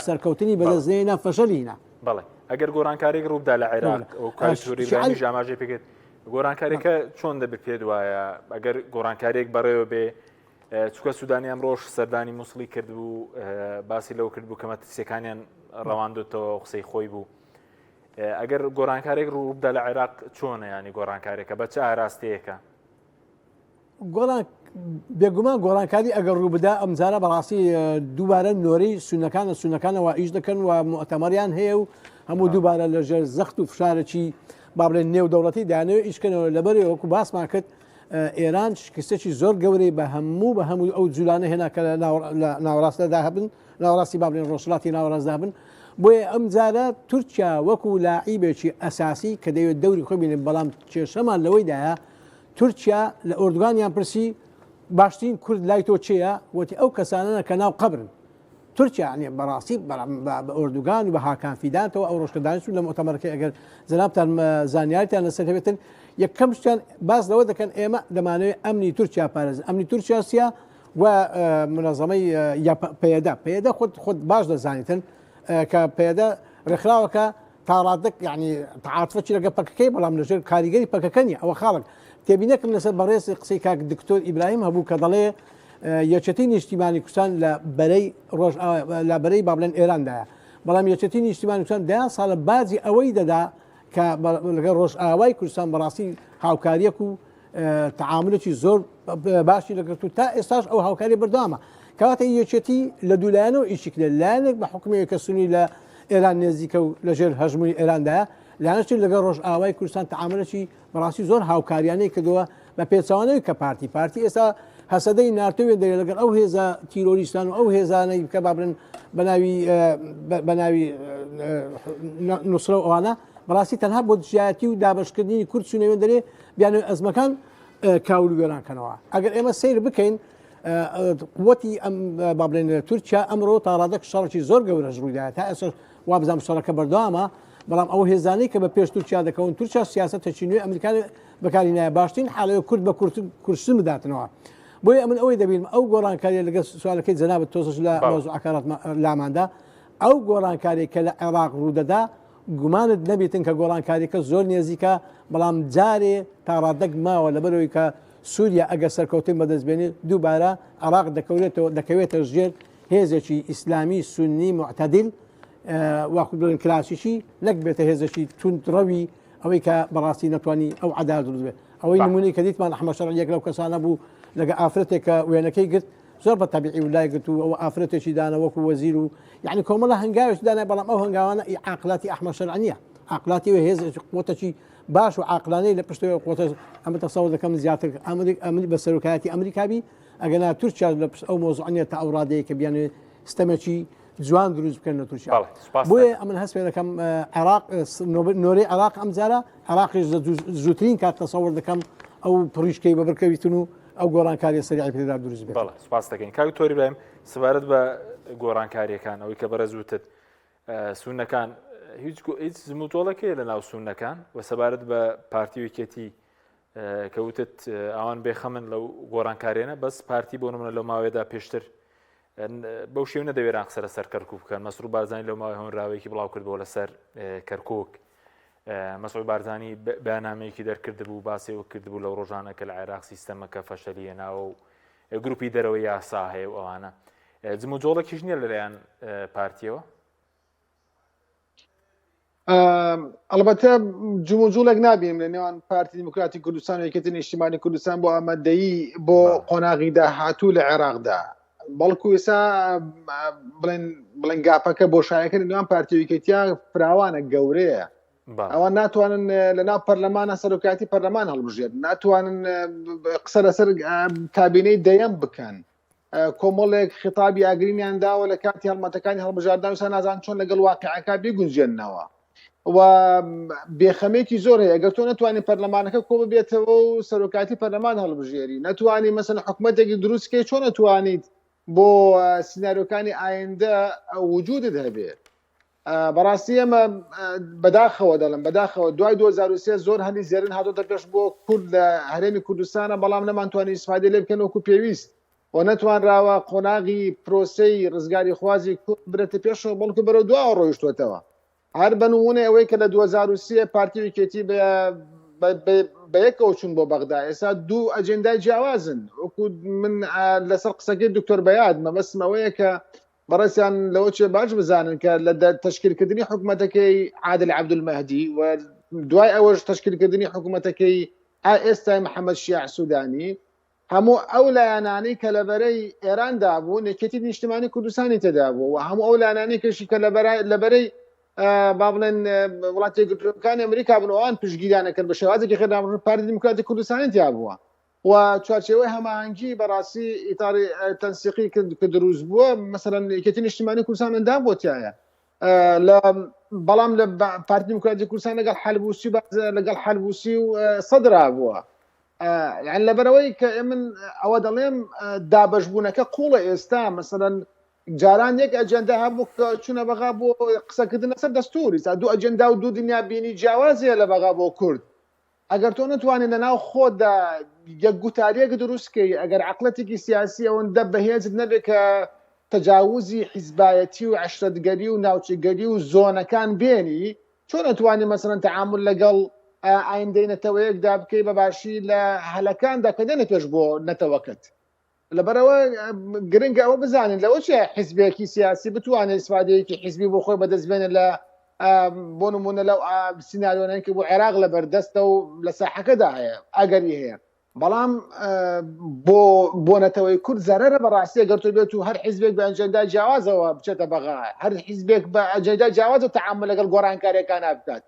سەرکەوتنی بەدەستێنە فەشەلینە بەڵێ ئەگەر گۆڕانکارێک ڕووبدا لە عێراق ئەو کاریوری ژاماژەی پێکێت گۆڕانکاریەکە چۆن دەبێت پێ وایە ئەگەر گۆڕانکارێک بەڕێوە بێ چکە سوودانی ئەمڕۆژ سەردانی مووسڵی کرد بوو باسی لەو کرد بوو کەمە تسیەکانیان ڕەواندوتەوە قسەی خۆی بوو ئەگەر گۆڕانکارێک ڕووبدا لە عێراق چۆنە ینی گۆڕانکارێکە بە چه ئاراستەیەکە بێگومان گۆڕانکاری ئەگەر ڕوو بدا ئەمجارە بەڕاستی دووبارە نۆرەی سونەکانەوە ئیش دەکەن و مؤتەمەریان هەیە و هەموو دووبارە لەژێر زەخت و فشارێکی با بڵێن نێو دەوڵەتی دانەوە ئیشکەنەوە لەبەرێ وەکو باسمان کرد ئێران شکستێکی زۆر گەورەی بە هەموو ئەو جوولانە هێنا کە لە ناوەڕاستەدا هەبن ناوەڕاستی با بڵێن ڕۆژهەڵاتی ناوەڕاستدا بن بۆیە ئەمجارە تورکیا وەکو لاعیبێکی ئەساسی کە دەوێت دەوری خۆی بینێت بەڵام کێشەمان لەوەیدایە تورکیا لە ئۆردوگانیان پرسی باشترین کورد لای تۆ چێە وتی ئەو کەسانە کە ناو قبرن تورکیا بەڕاستی بە ئۆردوگان و بە هاکان فیدانەوە ئەو ڕۆژکە دانیشتون لە مؤتەمەرەکەی ئەگەر جەنابتان زانیاریتان لەسەر هەبێتن یەکەم شتیان باس لەوە دەکەن ئێمە دەمانەوێت ئەمنی تورکیا پارێزن ئەمنی تورکیا سیا و منەظەمەی پەیەدا خۆت باش دەزانیتن کە پەیەدا ڕێکخراوەکە تاڕادەک یعنی تعاتفەکی لەگە پەکەکەی بەڵام لەژێر کاریگەری پەکەکە نیە ئەوە خاڵک تێبینەکەم لەسەر بەڕێزی قسەی کاک دکتۆر ئیبراهیم هەبوو کە دەڵێ یەکێتی نیشتیمانی کوردستان لە بەرەی با بڵێن ئێراندایە بەڵام یەکێتی نیشتیمانی کوردستان دەیان ساڵە بازی ئەوەی دەدا کە لەگەڵ ڕۆژئاوای کوردستان بەڕاستی هاوکاریەک و تعاملێکی زۆر باشی لەگەڵ تا ئێستاش ئەو هاوکاری بەردەوامە کەواتە یەکێتی لە دوولایەنەوە ئیشی کرد لایەنێک بە حکومەیە کە سونی لە ئێران نێزیکە و لەژێر هەژمووی ئێراندایە لایەنەی لەگەڵ ڕۆژئاوای کوردستان تعاملێکی بەڕاستی زۆر هاوکاریانەی کردووە بە پێچەوانەوەی کە پارتی ئێستا هەسەدەی ناتوێ دەیە لەگەڵ ئەو هێزە تیرۆریستان و ئەو هێزانەی کە بابرن بە ناوی نووسرە ئەوانە بەڕاستی تەنها بۆ دژایەتی و دابشکردنی کورد چونەوێ دەرێ بیانەوە ئەزمەکان کاول وێرانکەنەوە ئەگەر ئێمە سیر بکەین قووەتی ئەم با بڵێن تورکیا ئەمڕۆ تا ڕادەک شەڕێکی زۆر گەورەش ڕوویدایە تا ئێستا وا بزانام شەڕەکە بەردەوامە بەڵام ئەو هێزانەی کە بە پێش تورکیا دەکەون تورکیا سیاسەتێکی نوێ ئەمریکا بەکاری نایە باشترین حاڵەیە کورد بە کورسن بداتنەوە بۆیە ئەمن ئەوەی دەبین ئەو گۆڕانکاریە لەگە سوالەکەی جەنابەت تۆزش لە مۆزوعەکانات لاماندا ئەو گۆڕانکاری کە لە عێراق ڕوودەدا گومانت نەبێتن کە گۆڕانکاریەکە زۆر نێزیکە بەڵام جارێ تا ڕادەک ماوە لەبەرەوەی کە سووریا ئەگە سەرکەوتن بەدەستبێنێت دووبارە عراق دەکەوێتە ژێر هێزێکی ئیسلامی سنی معتەدل واکو بڵێن کلاسیشی نەک بێتە هێزێکی توندڕەوی ئەوەی کە بەڕاستی نەتوانی ئەو عەدالەت دروست بێت ئەوەی نمونەی کە دیتمان ئەحمەد شەرعیەک لەو کەسانە بوو لەگە ئافرەتێکە وێنەکەی گرت زۆر بە تەبیعی ولای گرت و ئەوە ئافرەتێکی دانا وەکو وەزیر و یعنی کۆمەڵە هەنگاوێکی دانای بەڵام ئەو هەنگاوانە عاقلاتی ئەحمەد شەرع نییە عاقلاتی هێز قوتەکی باش و عاقلانەی لە پشتەوە قوتە ئەمە تەسەوور دەکەم زیاتر ئەمری بە سەرۆکایەتی ئەمریکابی ئەگەنا تورکیا لە پشت ئەو مۆزوعە تا ئەو ڕادەیە کە بیانێ ستەمەکی جوان دروست بکەن لە تورکیا بۆیە ئەمن هەست پێ دەکەم عێراق نۆرەی عێراق ئەم جارە عێراقیش زووترین کات تەسەوور دەکەم ئەو پڕیشکەی بە بڕکەویتن و ئەو گۆڕانکاری سەریعی پێدا دروست بێت. بەڵێ سوپاس دەکەین کاک تۆری برایم سەبارەت بە گۆڕانکاریەکان ئەوەی کە بەرەز وتت سونەکان هیچ زموتۆڵەکەیە لە ناو سونەکان و سەبارەت بە پارتی ویکێتی کەوتت ئەوان بێخەمن لەو گۆڕانکاریانە بەس پارتی بۆ نمونە لەو ماوەیەدا پێشتر بەو شێوە نەدەوێران قسە لەسەر کەرکووک بکەن مەسروور بارزانی لەو ماوەی هەونراوەیەکی بڵاو کردبەوە لەسەر کەرکووک مەسعود بارزانی بەیاننامەیەکی دەرکردبوو باسێەوە کردبوو لەو ڕۆژانە کە لە عێراق سیستەمەکە فەشەلیە ناوە و گروپی دەرەوەی یاسا هەیە و ئەوانە جموجۆڵێکیش نییە لەلایەن پارتیەوە البته جموجولێک نابیم لە نێوان پارتی دیموکراتی کوردستان و یەکێتی نیشتیمانی کوردستان بۆ ئامادەیی بۆ قۆناغی داهاتوو لە عێراقدا بەڵکو ئێستا بڵێن گاپەکە بۆشایەکە لە نێوان پارتی یەکێتیە فراوانە گەورەیە ئەوان ناتوانن لە ناو پەرلەمانە سەرۆکایەتی پەرلەمان هەڵبژێت ناتوانن قسە لەسەر کابینەی دەیەم بکەن کۆمەڵێک خطابی ئاگرینیان داوە لە کاتی هەڵمەتەکانی هەڵبژاردان وسا نازان چۆن لەگەڵ واقعەکە بگونجێننەوە و بێخەمێکی زۆر هەیە ئەگەر تۆ نتوانانی پەرلەمانەکە کۆ ببێتەوە و سەرۆکاتی پەرلەمان هەڵبژێری نتوانی مەسەن حکوومەتێکی دروستکەی چۆن نتوانیت بۆ سیناریۆکانی ئایندە وجودت هەبێت بەڕاستی ئەمە بەداخەوە دەڵم بەداخەوە دوای 2023 زۆر هەندی زێرن هاتۆتە پێش بۆ کورد لە هەرێمی کوردستانە بەڵام نەمانتوانی ئیسفادە لێ بکەن وەکو پێویست و نەتوانراوە قۆناغی پرۆسەی ڕزگاری خوازی کورد برێتە پێشەوە بەڵکو بەرەو دواوە ڕۆیشتوێتەوە هەر بەنمونە ئەوەی کە لە 2023 پارتی یەکێتی بە یەکەوە چوون بۆ بەغدا ئێستا دوو ئەجێندای جیاوازن وەکو من لەسەر قسەکەی دکتۆر بەیاد مەبەستم ئەوەیە کە بەڕێستیان لەوە چێ باش بزانن کە لە تەشکیلکردنی حکوومەتەکەی عادل عەبدولمەهدی و دوای ئەوەش تەشکیلکردنی حکوومەتەکەی ئێستای محەممەد شیاع سوودانی هەموو ئەو لایەنانەی کە لەبەرەی ئێراندا بوو یەکێتی نیشتیمانی کوردستانی تێدا بوو و هەموو ئەو لایەنانەی کەشی کە لەبەرەی با بڵێن وڵاتی یەکگرتوەکانی ئەمریکا بوون ئەوان پشتگیرانەکرد بە شێوازێکی خێرا پارتی دیموکراتی کوردستانی تیا بووە و چوارچێوەی هەماهەنگی بەڕاستی ئیتاری تەنسیقی کە دروست بووە مەسەلەن یەکێتی نیشتیمانی کوردستان ئەندام بۆ تایە بەڵام لە پارتی دیموکراتی کوردستان لەگەڵ حەلبوسی و سەدرا بووە یعنی لەبەرەوەی کە من ئەوە دەڵێم دابەشبوونەکە قوڵە ئێستا مەسەلەن جاران یەک ئەجەندا هەبوو کە چوونە بەغا بۆ قسەکردن لەسەر دەستوری دوو ئەجەندا و دوو دنیا بینی جیاوازیە لە بەغا بۆ کورد ئەگەر تۆ نتوانین لەناو خۆدا یەک گوتاریەک دروستکەی ئەگەر عەقڵەتێکی سیاسی ئەوەندە بەهێزت نەبێت کە تەجاوزی حیزبایەتی و عەشرەتگەری و ناوچەگەری و زۆنەکان بێنی چۆن نتوانین مەسەڵەن تەعامل لەگەڵ ئایندەی نەتەوەیەکدا بکەی بەباشی لە هەلەکاندا کە دێنە پێش بۆ نەتەوەکەت لەبەرەوە گرنگە ئەوە بزانین لەوە چێ حیزبێکی سیاسی بتوانێت ئیسفادەیەکی حیزبی بۆ خۆی بەدەستبێنێت لە بۆ نمونە لەو سیناریۆنەیەکی بۆ عێراق لە بەردەستە و لە ساحەکەدا هەیە ئەگەری هەیە بەڵام بۆ نەتەوەی کورد زەرەرە بەڕاستی ئەگەر تۆ بێت و هەر حیزبێک بە ئەجەندای جیاوازەوە بچێتە بەغا هەر حیزبێک بە ئەجەندای جیاوازەوە تەعامل لەگەڵ گۆڕانکاریەکان بکات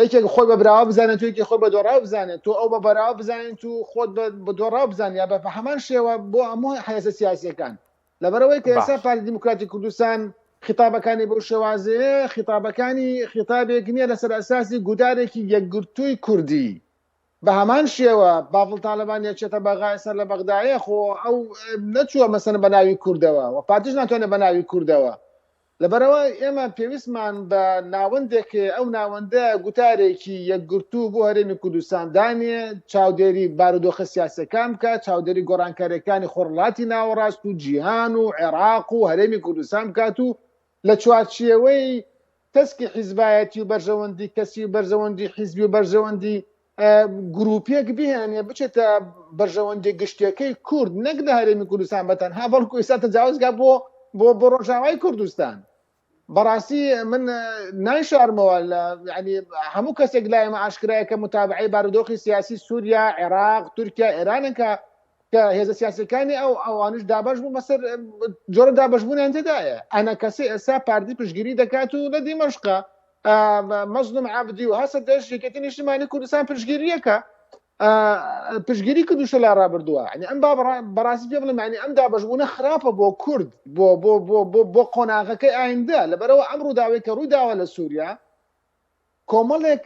یەکێک خۆی بە براوە بزانێت و یەکی خۆی بە دۆڕاو بزانێت تۆ ئەو بە بەراوە بزانێت و خۆت بە دۆڕاو بزانێت یا بە هەمان شێوە بۆ هەموو حیاسە سیاسیەکان لەبەرەوەی کە ئێستا پارتی دیموکراتی کوردستان خطابەکانی بەو شێوازەیە خطابێک نییە لەسەر ئەساسی گودارێکی یەکگرتووی کوردی بە هەمان شێوە باڵ تاالبان یەکێتە بەغای سەر لە بەغدایە خۆ ئەو نەچووە مەسەن بە ناوی کوردەوە و پارتیش ناتوانێت بە ناوی کوردەوە لەبەرەوە ئێمە پێویستمان بە ناوەندێک ئەو ناوەندە گوتارێکی یەکگرتوو بۆ هەرێمی کوردستان دانێ چاودێری بارودۆخە سیاسەکان بکات چاودێری گۆڕانکاریەکانی خۆڕڵاتی ناوەڕاست و جیهان و عێراق و هەرێمی کوردستان بکات و لە چوارچێوەی تەسکی حیزبایەتی و بەرژەوەندی کەسی و بەرژەوەندی حیزبی و بەرژەوەندی گروپێک بهێنێ بچێتە بەرژەوەندی گشتەکەی کورد نەک لە هەرێمی کوردستان بەتەنها بەڵکو ئێستا تەجاوزگا بۆ ڕۆژاوای کوردستان. بەڕاستی من نایشارمەوە ینی هەموو کەسێک لای ئێمە ئاشکرایە کە متابعەی بارودۆخی سیاسی سووریا، عێراق، تورکیا، ئێرانن کە هێزە سیاسەکانی ئەوانش دابش بوو بەسەر جۆرە دابشبوونیان تێدایە. ئەنە کەسێ ئێستا پاردی پشگیری دەکات و لە دیمەشقە مەزلوم عابدی و هەسە دەست یەکێتی نیشتیمانی کوردستان پشگیریەکە پشگیری کردوشە لا ڕابردووە. ینی ئەم بەڕاستی پێ بڵێم ینی ئەم دابشبوونە خراپە بۆ کورد بۆ قۆناغەکەی ئایندا لەبەرەوە ئەم ڕووداوەی کە ڕوویداوە لە سووریا کۆمەڵێک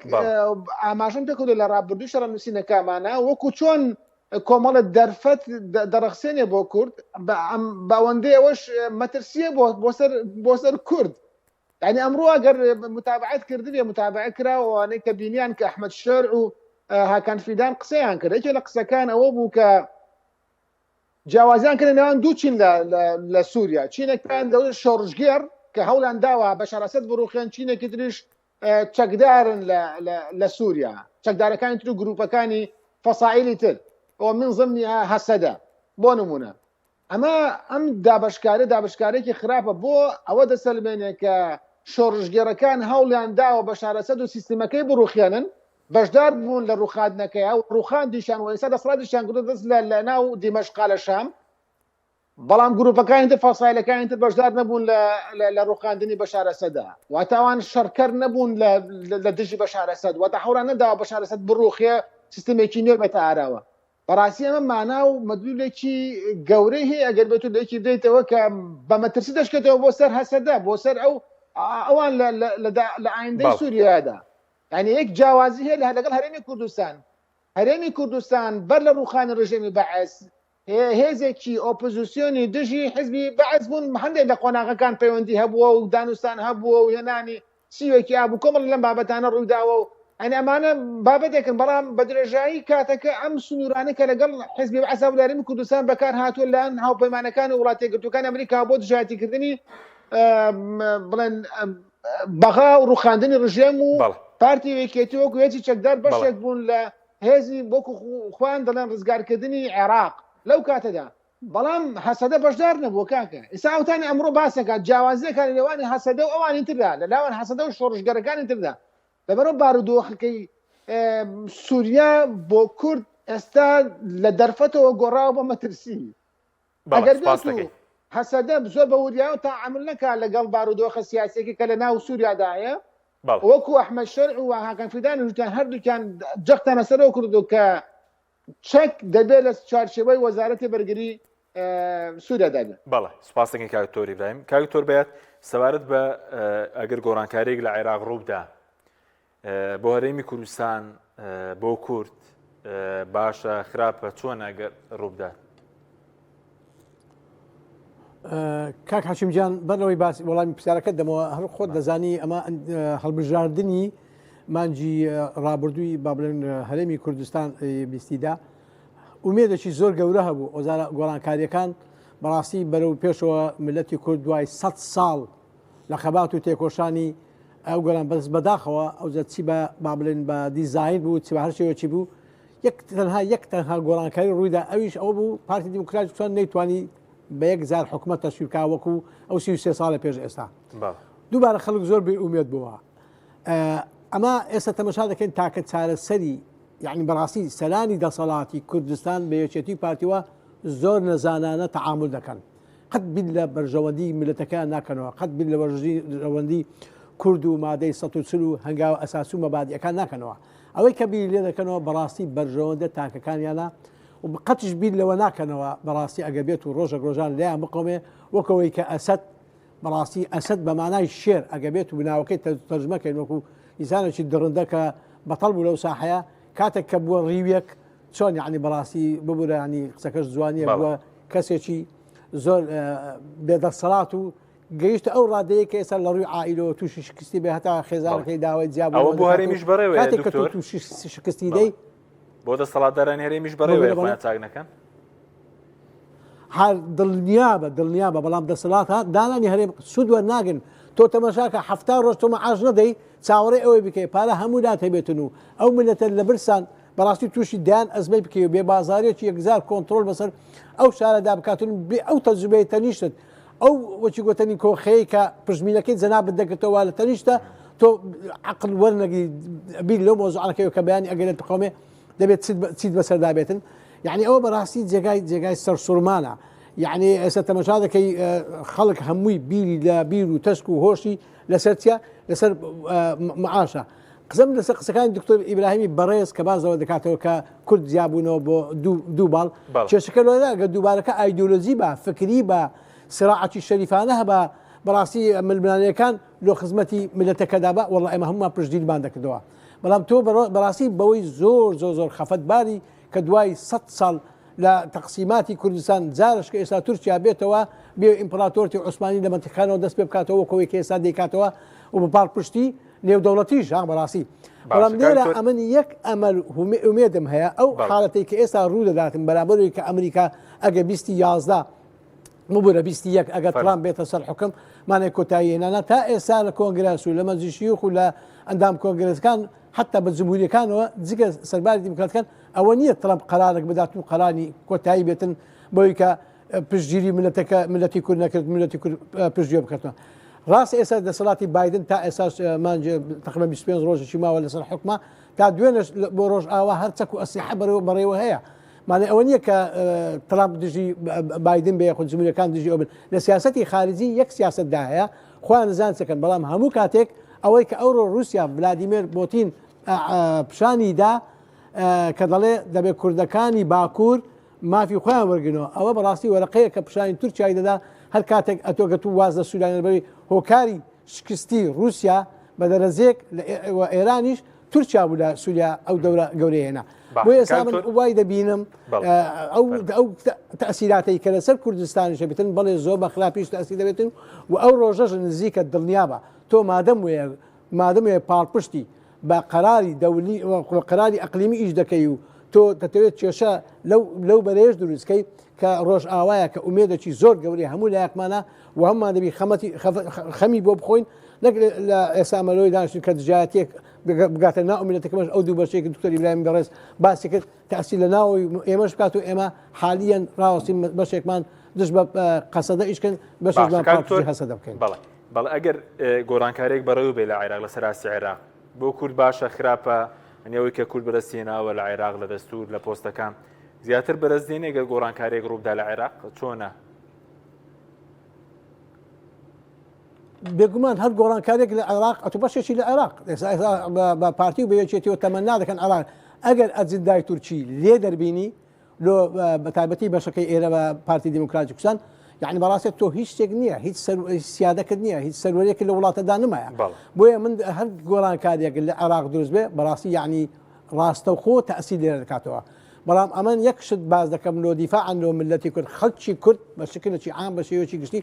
ئاماژەم پێکردو لە ڕابردووی شەڕەنووسینەکانمانە وەکو چۆن کۆمەڵە دەرفەت دەرەخسێنێ بۆ کورد باوەندەی ئەوەش مەترسیە بۆ سەر کورد. ینی ئەمڕۆ ئەگەر متابعەت کردبێ متابعە کراوەوانەی کە بینیان کە ئەحمەد شەرع و هاکان فیدان قسەیان کرد. یەکێک لە قسەکان ئەوە بوو کە جیاوازیان کرد نێوان دوو چین لە سووریا، چینێکیان دەوڵەت شۆڕژگێر کە هەوڵیان داوە بەشار ئەسەد بڕوخێن، چینێکی تریش چەکدارن لە سووریا، چەکدارەکانی تر و گروپەکانی فەسائیلی تر ئەوە من ضمنی هەسەدە بۆ نمونە. ئەمە ئەم دابشکارێکی خراپە بۆ ئەوە دەسەلمێنێ کە شۆڕژگێرەکان هەوڵیان داوە بەشار ئەسەد و سیستمەکەی بڕوخێنن، بەشدار بوون لە ڕوخاندنەکەی و ڕوخاندیشان و ئێستا دەسڵاتیشان کردو دەست لە ناو دیمەشقا لە شام، بەڵام گروپەکانی تر فەسایلەکانی تر بەشدار نەبوون لە ڕوخاندنی بەشار ئەسەددا، واتە ئەوان شەڕکەر نەبوون لە دژی بەشار ئەسەد، واتە هەوڵیان نەداوە بەشار ئەسەد بڕوخێ سیستمێکی نوێ بێتە ئاراوە. بەڕاستی ئەمە مانا و مەدلولێکی گەورەی هەیە ئەگەر بێت و لێکی بدەیتەوە کە بە مەترسی دەشکێتەوە بۆ سەر هەسەدە، بۆ سەر ئەوان لە ئایندەی سووریادا. ینی یەک جیاوازی هەیە لەگەڵ هەرێمی کوردستان بەر لە ڕوخانی ڕژێمی بەعەس هێزێکی ئۆپۆزیسیۆنی دژی حزبی بەعەس بوون، هەندێک لە قۆناغەکان پەیوەندی هەبووە و دانوستان هەبووە و هێنانی سیوێکی ئابوو کۆمەڵ لەم بابەتانە ڕوویداوە و ئەنی ئەمانە بابەتێکن، بەڵام بە درێژایی کاتەکە ئەم سنوورانە کە لەگەڵ حزبی بەعەس و هەرێمی کوردستان بەکار هاتووە لەن هاوپەیمانەکان و وڵاتە یەکگرتووەکانی ئەمریکا بۆ دژایەتیکردنی بڵێن بەغا و ڕوخاندنی ڕژێم و پارتی یەکێتی وەکو هێزی چەکدار بەشێک بوون لە هێزی وەکو خوان دەڵێن ڕزگارکردنی عێراق لەو کاتەدا، بەڵام هەسەدە بەشدار نەبووە کاکە. ئێستا ئەوتانی ئەمڕۆ باسەکات جیاوازیەکانی لەوانی هەسەدە و ئەوانی تردا لە لاوان هەسەدە و شۆڕژگەرەکانی تردا لەبەرەوە بارودۆخەکەی سووریا بۆ کورد ئێستا لە دەرفەتەوە گۆڕاوە بە مەترسی. ئەگەر هەسەدە زۆر بە وریاوە تاعامل نەکات لەگەڵ بارودۆخە سیاسیەکە کە لە ناو سووریادایە، وەکو ئەحمەد شەرع و هاکان فیدان وتیان هەردووکیان جەختانە سەرەوە کردو کە چەک دەبێت لە چارچێبەی وەزارەتی بەرگری سووریا دەبێت. بەڵێ سوپاس دەکەین کاکتۆر ئیبراهیم. کاکتۆر بەیەت سەبارەت بە ئەگەر گۆڕانکاریێک لە عێراق ڕووبدا بۆ هەرێمی کوردستان بۆ کورد باشە خراپە چۆن ئەگەر ڕووبدات؟ کاک حەشیمجان بەرەوەی باسی وەڵامی پرسیارەکەت دەمەوە هەر خۆت دەزانی ئەمە هەڵبژاردننی مانجی ڕابردووی با بڵێن هەرێمی کوردستان بیستیدا ئومێدێکی زۆر گەورە هەبوو. ئۆزارە گۆڕانکاریەکان بەڕاستی بەرەو پێشەوە ملەتی کورد دوای 100 ساڵ لە خەبات و تێکۆشانی ئەو گەڵان بەدەست بەداخەوە ئەو چی بە با بڵێن بە دیزاین بوو چی بە هەر شێوەکی بوو یەک تەنها گۆڕانکاری ڕوویدا ئەویش ئەوە بوو پارتی دیموکراتی چۆن نەیتوانی بە یەکجار حکومەت تەشویرکا وەکو ئەو 33 ساڵە پێش ئێستا. دووبارە خەڵک زۆر بێئومێد بووە. ئەمە ئێستا تەماشا دەکەین تاکە چارەسەری یعنی بەڕاستی سەرانی دەسەڵاتی کوردستان بە یەکێتی پارتیوە زۆر نەزانانە تەعامل دەکەن، قەت بیر لە بەرژەوەندی میلەتەکان ناکەنەوە، قەت بیر لە بەرژەوەندی کورد و مادەی 140 و هەنگاوە ئەساسی و مەبادیەکان ناکەنەوە. ئەوەی کە بیر لێ دەکەنەوە بەڕاستی بەرژەوەندە تاکەکانیانە و قەتش بیر لەوە ناکەنەوە بەڕاستی ئەگە بێت و ڕۆژە ڕۆژان لێیان بقۆمێ وەکەوەی کە ئەسەد بەڕاستی ئەسەد بە مانای شێر ئەگە بێت و بناوەکەی تەرجمەکەین وەکو ئینسانێکی دڕندە کە بەتەڵ بوو لەو ساحەیە کاتێک کە بووە ڕیوێک چۆن یعنی بەڕاستی ببوورە ینی قسەکەش جوانیە بووە کەسێکی زۆر بێدەسەڵات و گەیشتە ئەو ڕادەیە کە ئێستا لە ڕووی عائیلەوە تووشی شکستی بێ هەتا خێزانەکەی داوای جیاب بۆ هەرێمیش بەڕێوە کاتێک کە تووشی شکستی دەی بۆ دەسەڵاتدارانی هەرێمیش بەڕێوە خۆیان چاک نەکەن هەر دڵنیابە بەڵام دەسەڵات دانانی هەرێم سوود وەرناگرن تۆ تەماشاکە هەفتا ڕۆژ تۆ مەعاش نەدەی چاوەڕێ ئەوەی بکەی پارە هەموو ناتەبێتن و ئەو ملەتە لە برسان بەڕاستی تووشی دایان ئەزمەی بکەی و بێ بازاریەکی یەکزار کۆنتترۆل بەسەر ئەو شارەدا بکاتون بێ ئەو تەجوبەیە تەنیشتت ئەو وەچی گوتنی کۆخەیە کە پژمینەکەی جەناب بدەگرێتەوە لە تەنیشتە تۆ عقل وەرنەگی بیر لەو مۆزوعەکەی کە بەیانی ئەگەرێت خۆمێ دەبێت چیت بەسەردا بێتن یعنی ئەوە بەڕاستی جێگای سەرسوورمانە یعنی ئێستا تەماشا دەکەی خەڵک هەمووی بیری لە بیر و تەشک و هۆشی لەسەر چیە لەسەر معاشە قسەم لەسەر قسەکانی دکتۆر ئیبراهیمی بەڕێز کە بازەوە دەکاتەوە کە کورد زیابوونەوە بۆ دوو باڵ کێشەکە لەوەدا گە دووبارەکە ئایدۆلۆژی بە فکری بە سراعەتی شەریفانە هەبە بەڕاستی ململانەکان لۆ خزمەتی ملەتەکەدا بە وەڵڵا ئێمە هەمومان پشتگیریمان دەکردەوە بەڵام تۆ بەڕاستی بەوەی زۆر خەفەتباری کە دوای 100 ساڵ لە تەقسیماتی کوردستان جارش کە ئێستا تورکیا بێتەوە بێ ئیمپراتۆرتی عوسمانی لە منتیقانەوە دەست پێ بکاتەوە کۆی کە ئێستا دەیکاتەوە و بە پاڵپشتی نێودەوڵەتیش بەڕاستی بەڵام لێرە ئەمن یەک ئەمەل ئومێدم هەیە ئەو حاڵەتەی کە ئێستا ڕوو دەداتن بەرامبەرەوەی کە ئەمریکا ئەگە 2011 مبورە 21 ئەگە ترامپ بێتە سەر حکم مانای کۆتایی هێنانە تا ئێستا لە کۆنگرس و لە مەجلیس شیوخ و لە ئەندام کۆنگرسەکان حتا بە جمهوریەکانەوە جگە سەرباری دیموکراتەکان ئەوە نییە ترامپ قەرارێک بدات و قەرانی کۆتایی بێتن بۆی کە پشتگیری ملەتی کورد نەکرد ملەتی کورد پشتگوێ بکردەوە ڕاست ئێستا دەسەڵاتی بایدن تا ئێستا مانجێ تقریبا 25 ڕۆژێکی ماوە لەسەر حکومە تا دوێنێش بۆ ڕۆژ ئاوا هەر چەک و ئەسیحە بەڕێوە هەیە مانای ئەوە نییە کە ترامپ دژی بایدن بێ خود جمهوریەکان دژی ئەو بن لە سیاسەتی خارجی یەک سیاستدا هەیە خۆیان نزان چەکەن بەڵام هەموو کاتێک ئەوەی کە ئەوڕۆ رووسیا ڤلادیمیر پۆتین پیشانیدا کە دەڵێ دەبێت کوردەکانی باکوور مافی خۆیان وەرگنەوە ئەوە بەڕاستی وەرەقەیە کە پیشانی تورکیای دەدا هەر کاتێک ئەتۆگەت و واز لە سوودانەبەری هۆکاری شکستی رووسیا بە دەرەزێک لە ئێرانیش تورکیا بوو لە سووریا ئەو دەورە گەورەی هێنا بۆ ئێستا من وای دەبینم ئەو تەسیراتەی کە لەسەر کوردستانیش بێتن بەڵێ زۆر بە خراپیش تەسی دەبێتن و ئەو ڕۆژەش نزیکە دڵنیابە تۆ مادەم وێ پاڵپشتی بە قەراری دەولی قەراری ئەقلیمی ئیش دەکەی و تۆ دەتەوێت کێشە لەو بەرێژ دروستکەی کە ڕۆژ ئاوایە کە ئومێدێکی زۆر گەوری هەموو لایەکمانە و هەممان دەبی خەمی بۆ بخۆین نەک لە ئێسامەلۆی دانیشتن کە دژایەتێک بگاتە ناو ملەتەکەمەش ئەو دوو بەشێکی دکتۆر ئیبراهیم بەڕێز باسی کرد تاسی لە ناوی ئێمەش بکات و ئێمە حالیەن ڕاوەستی بەشێکمان دش بە قەسەدە ئیشکن بەشێکمان هەسەدە بکەین بەڵێ ئەگەر گۆڕانکارێک بەڕێوە بێ لە عێراق لە سەراستی عێراق بۆ کورد باشە خراپە ئەوەی کە کورد بەرەستێناوە لە عێراق لە دەستور لە پۆستەکان زیاتر بەرەزدێنێ گەر گۆڕانکارێک ڕووبدا لە عێراق چۆنە بێگومان هەر گۆڕانکارێک لە عێراق ئەتو بەشێکی لە عێراق بە پارتی و بەیەکێتیەوە تەمەنا دەکەن عێراق ئەگەر ئەجندای تورکی لێ دەربینی لۆ بە تایبەتی بەشەکەی ئێرە بە پارتی دیموکراتی کوردستان یعنی بەڕاستێت تۆ هیچ شتێک نییە هیچ سیادەکەت نییە هیچ سەروەرێکی لە وڵاتەدا نمایە بۆیە من هەر گۆڕانکارێک لە عێراق دروست بێ بەڕاستی یعنی ڕاستە و خۆ تەسیل لێرە دەکاتەوە بەڵام ئەمەن یەک شت باز دەکەم لۆ دیفاعن لۆ ملەتی کورد خەڵکی کورد بە شکلێکی عام بە شێوەیەکی گشتی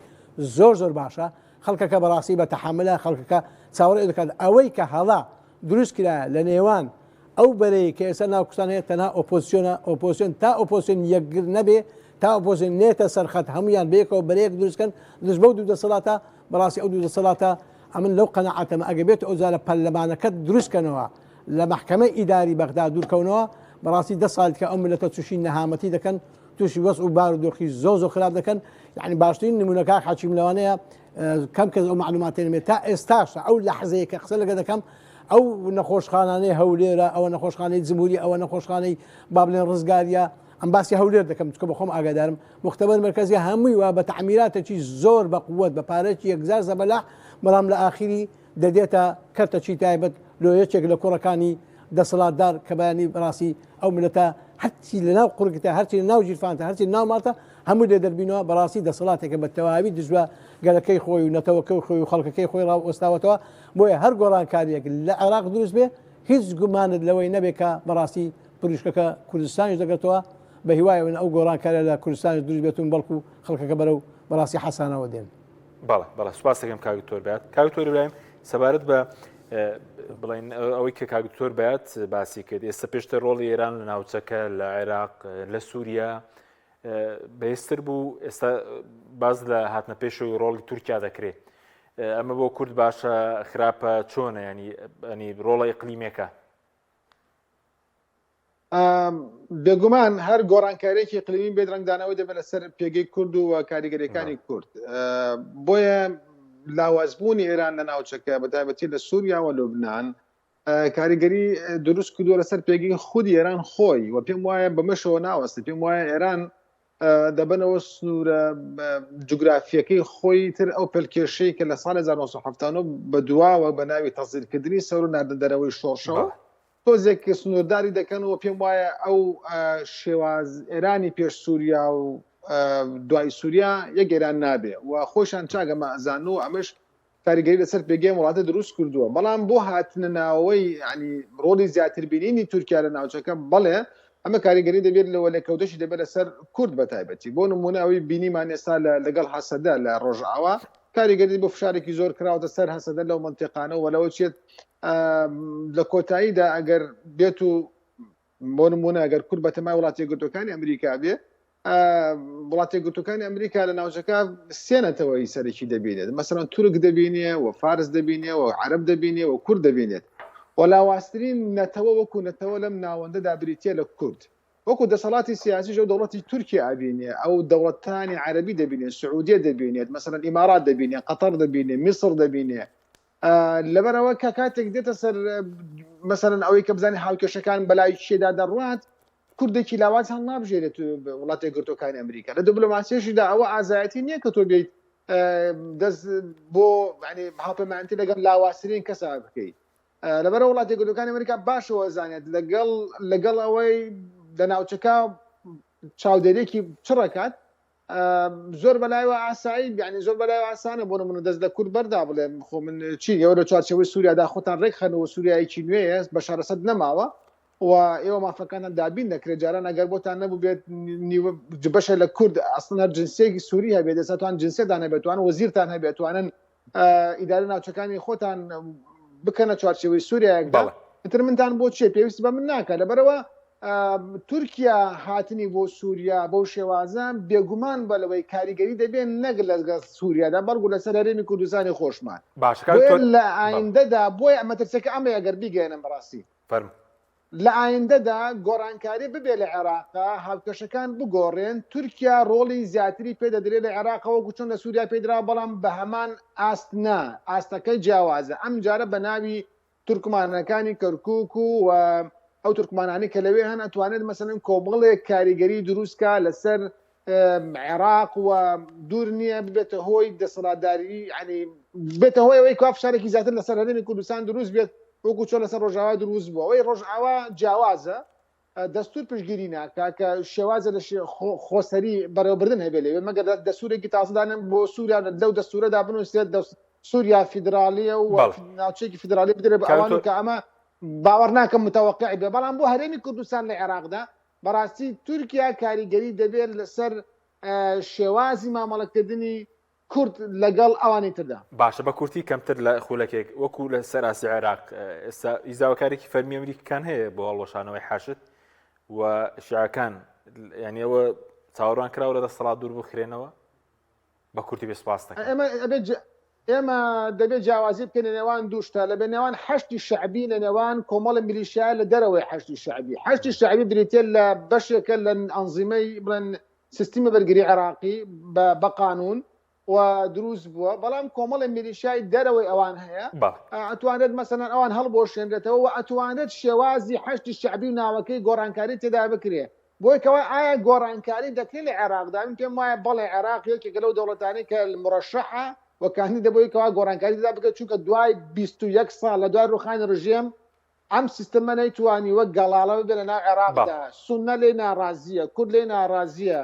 زۆر باشە خەڵکەکە بەڕاستی بە تەحملە خەڵکەکە چاوەڕێ دەکات ئەوەی کە هەڵا دروست کرا لە نێوان ئەو بەرەی کە ئێستا ناو کوردستان هەیە تەنها ئۆپۆزیسیۆن تا ئۆپۆزیسیۆن یەکگر نەبێ تا ئۆپۆزیسیۆن نێتە سەرخەت هەمویان بەیەکەوە بەرەیەک دروستکەن دژ بەو دوو دەسەڵاتە بەڕاستی ئەو دوو دەسەڵاتە ئەمن لەو قەنەعەتەمە ئەگە بێت ئەوزارە پەرلەمانەکەت دروستکەنەوە لە مەحکەمەی ئیداری بەغدا دوورکەونەوە بەڕاستی 10 ساڵ کە ئەو ملەتە تووشی نەهامەتی دەکەن تووشی وەس و بار و دۆخی زۆر خراپ دەکەن یعنی باشترین نمونونەکە حاچیم لەوانەیە کەم کەس ئەو معلوماتێنمێت تا ئێستاشە ئەو لەحزەیە کە قسە لەگە دەکەم ئەو نەخۆشخانانەی هەولێرە ئەوە نەخۆشخانەی جمهوری ئەوە نەخۆشخانەی بابلێن ڕزگاریە ئەم باسی هەولێر دەکەم چکە بە خۆم ئاگادارم مختبەر مرکزی هەمووی وە بە تعمیراتێکی زۆر بە قووەت بە پارێکی یەکزار زەبەلاح بەڵام لە ئاخری دەدێتە کەرتەچی تایبەت لۆ یەکێک لە کوڕەکانی دەسەڵاتدار کە بەیانی بەڕاستی ئەو ملەتە هەرچی لە ناو قوڕگتە هەرچی لە ناو ژیرفانتە هەرچی ناو ماڵتە هەموو لێ دەربینەوە بەڕاستی دەسەڵاتێکە بە تەواوی دژوە گەلەکەی خۆی و نەتەوەکەی خۆی و خەڵکەکەی خۆی ڕاوەستاوەتەوە بۆیە هەر گۆڕانکاریەک لە عێراق دروست بێ هیچ گومانت لەوەی نەبێ کە بەڕاستی پروشکەکە کوردستانیش دەگەێتەوە بە هیوایەوە ئەو گۆڕانکارە لە کوردستانیش دروست بێتون بەڵکو خەڵکەکە بەرەو بەڕاستی حەسانەوە دێن بەڵێ سوپاس دەکەم کاکتۆر بێت کاکتۆر برایم سەبارەت بە بڵین ئەوەی کە کاکتۆر بێت باسی کرد ئێستا پێشتر ڕۆڵی ئێران لە ناوچەکە لە عێراق لە سووریا بەهێزتر بوو ئێستا باز لە هاتنە پێشەوەی ڕۆڵی تورکیا دەکرێت ئەمە بۆ کورد باشە خراپە چۆنە ینی ڕۆڵە ئیقلیمێکە بێگومان هەر گۆڕانکاریێکی قلیمی بێدرەنگدانەوەی دەبێت لەسەر پێگەی کورد و کاریگەریەکانی کورد بۆیە لاوازبوونی ئێران لە ناوچەکە بەتایبەتی لە سووریا و لوبناان کاریگەری دروست کردووە لەسەر پێگەی خودی ئێران خۆی و پێم وایە بەمەشەوە ناوەستە پێم وایە ئێران دەبنەوە سنوورە جوگرافیەکەی خۆی تر ئەو پلکێشەی کە لە ساڵ 1970 بە دواوە بە ناوی تەزیرکردنی سەور و ناردەدەرەوەی شۆڕشەوە تۆزێک سنوورداری دەکەنەوە پێم وایە ئەو شێواز ئێرانی پێش سووریا و دوای سووریا یەک ئێران نابێ و خۆشان چاگەمە ئەزان و ئەمەش کاریگەری لەسەر پێگەی وڵاتە دروست کردووە بەڵام بۆ هاتنە ناوەوەی ینی ڕۆڵی زیاتربینینی تورکیا لە ناوچەکە بەڵێ ئەمە کاریگەری دەبێت لەوە لە کەوتەشی دەبێت لەسەر کورد بە تایبەتی بۆ نمونە ئەوەی بینیمان ئێستا لەگەڵ حەسەدە لە ڕۆژئاوا کاریگەری بۆ فشارێکی زۆر کراوەتە سەر حەسەدە لەو منتیقانە و لەوە چێت لە کۆتاییدا ئەگەر بێت و بۆ نمونە ئەگەر کورد بە تەمای وڵاتی یەکگرتوەکانی ئەمریکا بێ وڵاتی یەکگرتوەکانی ئەمریکا لە ناوچەکە سێنەتەوەی سەرێکی دەبینێت مەسەڵەن تورک دەبینێ و فارس دەبینێ و عەرەب دەبینێ و کورد دەبینێت و لاواسترین نەتەوە وەکو نەتەوە لەم ناوەندەدا بریتیە لە کورد وەکو دەسەڵاتی سیاسی و دەوڵەتی تورکیا ئابینێ ئەو دەوڵەتانی عەرەبی دەبینێت سعودیە دەبینێت مەسەڵەن ئیمارات دەبینێت قەتەر دەبینێت میسر دەبینێ لەبەرەوە کە کاتێک دێتە سەر مەسەڵەن ئەوەی کە بزانانی هاوکێشەکان بەلای چێدا دەڕوات کوردێکی لاواز هەڵ نابژێرێت وڵاتی یەکگرتوەکانی ئەمریکا لە دیپلۆماسیەشیدا ئەوە ئازایەتی نییە کە تۆ بێیت دەست بۆ هاوپەیمانیتی لەگەڵ لاوازترین کەسا بکەیت لەبەرەوە وڵاتی یەکگرتوەکانی ئەمریکا باشەوە زانێت لەگەڵ ئەوەی لە ناوچەکە چاودێرێکی چڕەکات زۆر بەلایەوە ئاسایی یعنی زۆر بەلایەوە ئاسانە بۆ نمونە دەست لە کورد بەردا بڵێ خۆ من چی ئێوە لە چوارچەوەی سووریادا خۆتان ڕێک خەنەوە سووریایکی نوێیە بە شارەسەد نەماوە و ئێوە مافەکانە دابین دەکرێت جاران ئەگەر بۆتان نەبوو بێت بەشە لە کورد ئەسڵ هەر جنسێکی سووری هەبێت دەسەتوان جنسێدان هەبێتوان وەزیرتان هەبێتوانن ئیدارە ناوچەکانی خۆتان بکەنە چوارچەوەی سووریایەکدا ئیتر منتان بۆ چێ پێویست بە من ناکە لەبەرەوە تورکیا هاتنی بۆ سووریا بەو شێوازە بێگومان بە لەوەی کاریگەری دەبێت نەک لەگە سووریادا بەڵگو لەسەر هەرێمی کوردستانی خۆشمان لە ئایندەدا بۆی ئەمە ترسەکە ئەمە ئەگەر بیگەێنم بەڕاستی لە ئایندەدا گۆڕانکاری ببێ لە عێراقا هاوکێشەکان بگۆڕێن تورکیا ڕۆڵی زیاتری پێدەدرێت لە عێراقەوە گوچۆن لە سووریا پێدرا بەڵام بە هەمان ئاستنا ئاستەکەی جیاوازە ئەم جارە بە ناوی تورکمانەکانی کەرکووک و ئەو تورکمانانی کە لەوێ هەن ئەتوانێت مەسەڵەن کۆمەڵێک کاریگەری دروستکە لەسەر عێراق و دوور نییە ببێتە هۆی دەسەڵاتداری ینی بێتە هۆی ئەوەی کا فشارێکی زیاتر لەسەر هەرێمی کوردستان دروست بێت وەکو چۆن لەسەر ڕۆژاوا دروست بووە ئەوەی ڕۆژئاوا جیاوازە دەستور پشتگیری ناکە کە شێوازە لە خۆسەری بەڕێوەبردن هەبێت لەوێ مەگەر دەستورێکی تازەدانن بۆ سووریا لەو دەستورەدا بنووسێت سووریا فیدراالیە و ناوچەیەکی فیدراالی بدرێت بە ئەوان کە ئەمە باوەڕ ناکەم متەوەقعی بێ بەڵام بۆ هەرێمی کوردستان لە عێراقدا بەڕاستی تورکیا کاریگەری دەبێت لەسەر شێوازی مامەڵەکردنی کورد لەگەڵ ئەوانی تردا باشە بە کورتی کەمتر لە خولەکێک وەکو لە سەراسی عێراق ئێستا ئیزاوەکارێکی فەرمی ئەمریکان هەیە بۆ هەڵوەشانەوەی حاشد و شیعەکان یعنی ئەوە چاوەڕوان کراوە لە دەسەڵات دوور بخرێنەوە بە کورتی بێسپاس دەکەن ئێمە دەبێت جیاوازی بکەین لە نێوان دووشتا لە بە نێوان حەشتی شعبی لە نێوان کۆمەڵە میلیشیا لە دەرەوەی حەشتی شعبی بریتێت لە بەشێکە لە ئەنزیمەی بڵێن سیستمی بەرگری عێراقی بە قانون و دروست بووە بەڵام کۆمەڵی میلیشیای دەرەوەی ئەوان هەیە ئەتوانێت مەسەڵەن ئەوان هەڵبۆشێنرێتەوە و ئەتوانێت شێوازی حەشتی شعبی و ناوەکەی گۆڕانکاری تێدا بکرێ بۆی کەوە ئایا گۆڕانکاری دەکرێت لە عێراقدا من پێم وایە بەڵێ عێراق یەکێکە لەو دەوڵەتانی کە مرەشەحە وەکانی دەبووی کەوا گۆڕانکاری دا بکە چونکە دوای 21 ساڵ لە دوای ڕوخانی ڕژیم ئەم سیستەمە نەیتوانی وەک گەڵاڵە بێ لە ناو عێراقدا سونە لێ ناڕازیە کورد لێ ناڕازیە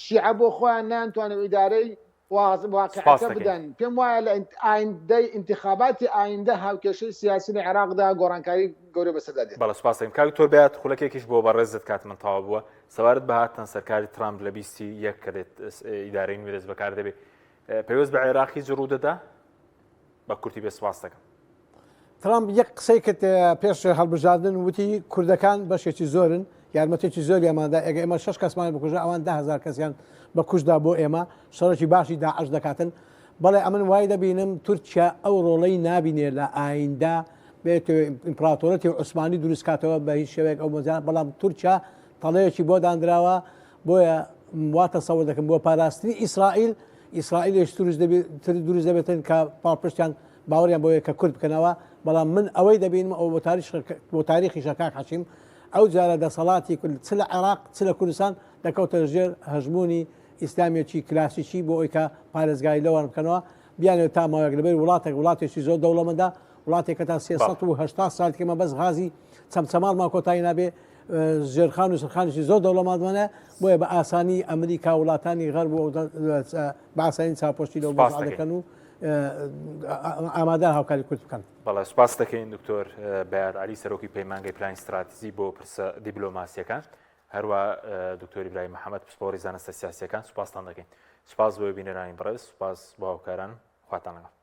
شیعە بۆ خۆیان نانتوانێت ئیدارەی واقعەکە بدەن پێم وایە لە ئایندەی انتخاباتی ئایندە هاوکێشەی سیاسی لە عێراقدا گۆڕانکاری گەورە بەسەردا دێت بەڵێ سوپاس دەکەم کاک تۆر بێت خولەکێکیش بۆ بەڕێزت کاتمان تەواو بووە سەوارت بەهاتن سەرکاری ترامپ لە 21 کردێت ئیدارەی نوێ دەست بەکار دەبێت پێویست بە عێراقی جڕوو دەدا بە کورتی بێ سوپاس دەکەم ترامپ یەک قسەی کرد پێش هەڵبژاردن وتی کوردەکان بەشێکی زۆرن یارمەتێکی زۆر ئێمەدا ئەگە ئێمە 6 کەسمان بکوژە ئەوان 10,000 کەسیان بە کوشدا بۆ ئێمە شەڕێکی باشی داعش دەکاتن بەڵێ ئەمن وای دەبینم تورکیا ئەو ڕۆڵەی نابینێ لە ئایندا بێت ئیمپراتۆرەتی عوسمانی دروستکاتەوە بە هیچ شێوەیەک ئەو مەزان بەڵام تورکیا تەڵەیەکی بۆ دانراوە بۆیە واتە سەوە دەکەم بۆ پاراستنی ئیسرائیل ئیسرائیلش دروست دەبێتن کە پاڵپشتیان باوەڕیان بۆیە کە کورد بکەنەوە بەڵام من ئەوەی دەبینم ئەو بۆ تاریخی شەکاک حەشیم ئەو جارە دەسەڵاتی چ لە عێراق چ لە کوردستان دەکەوتە ژێر هەژمونی ئیسلامیەکی کلاسیکی بۆ ئەوی کە پارێزگای لەوان بکەنەوە بیانێت تا ماوەیەک لەبەر وڵاتێکی زۆر دەوڵەمەندا وڵاتێکە تا 380 سال کەمە بەس غازی چەمچەماڵمان کۆتایی نابێ ژێرخان و سرخانێکی زۆر دەوڵەمەندمانە بۆیە بە ئاسانی ئەمریکا وڵاتانی غەرب بە ئاسانی چاپۆشتی لەو بۆ دەکەن و ئامادە هاوکاری کورد بکەن. بەڵێ سوپاس دەکەین دکتۆر بەیار عەلی سەرۆکی پەیمانگەی پلانی ستراتیژی بۆ پرسە دیپلۆماسیەکان هەروە دکتۆر ئیبراهیم محەممەد پسپۆڕی زانستە سیاسیەکان سوپاسان دەکەین. سوپاس بۆ بینەرانی بەڕێز سوپاس بۆ هاوکاران خواتان لەگەڵ.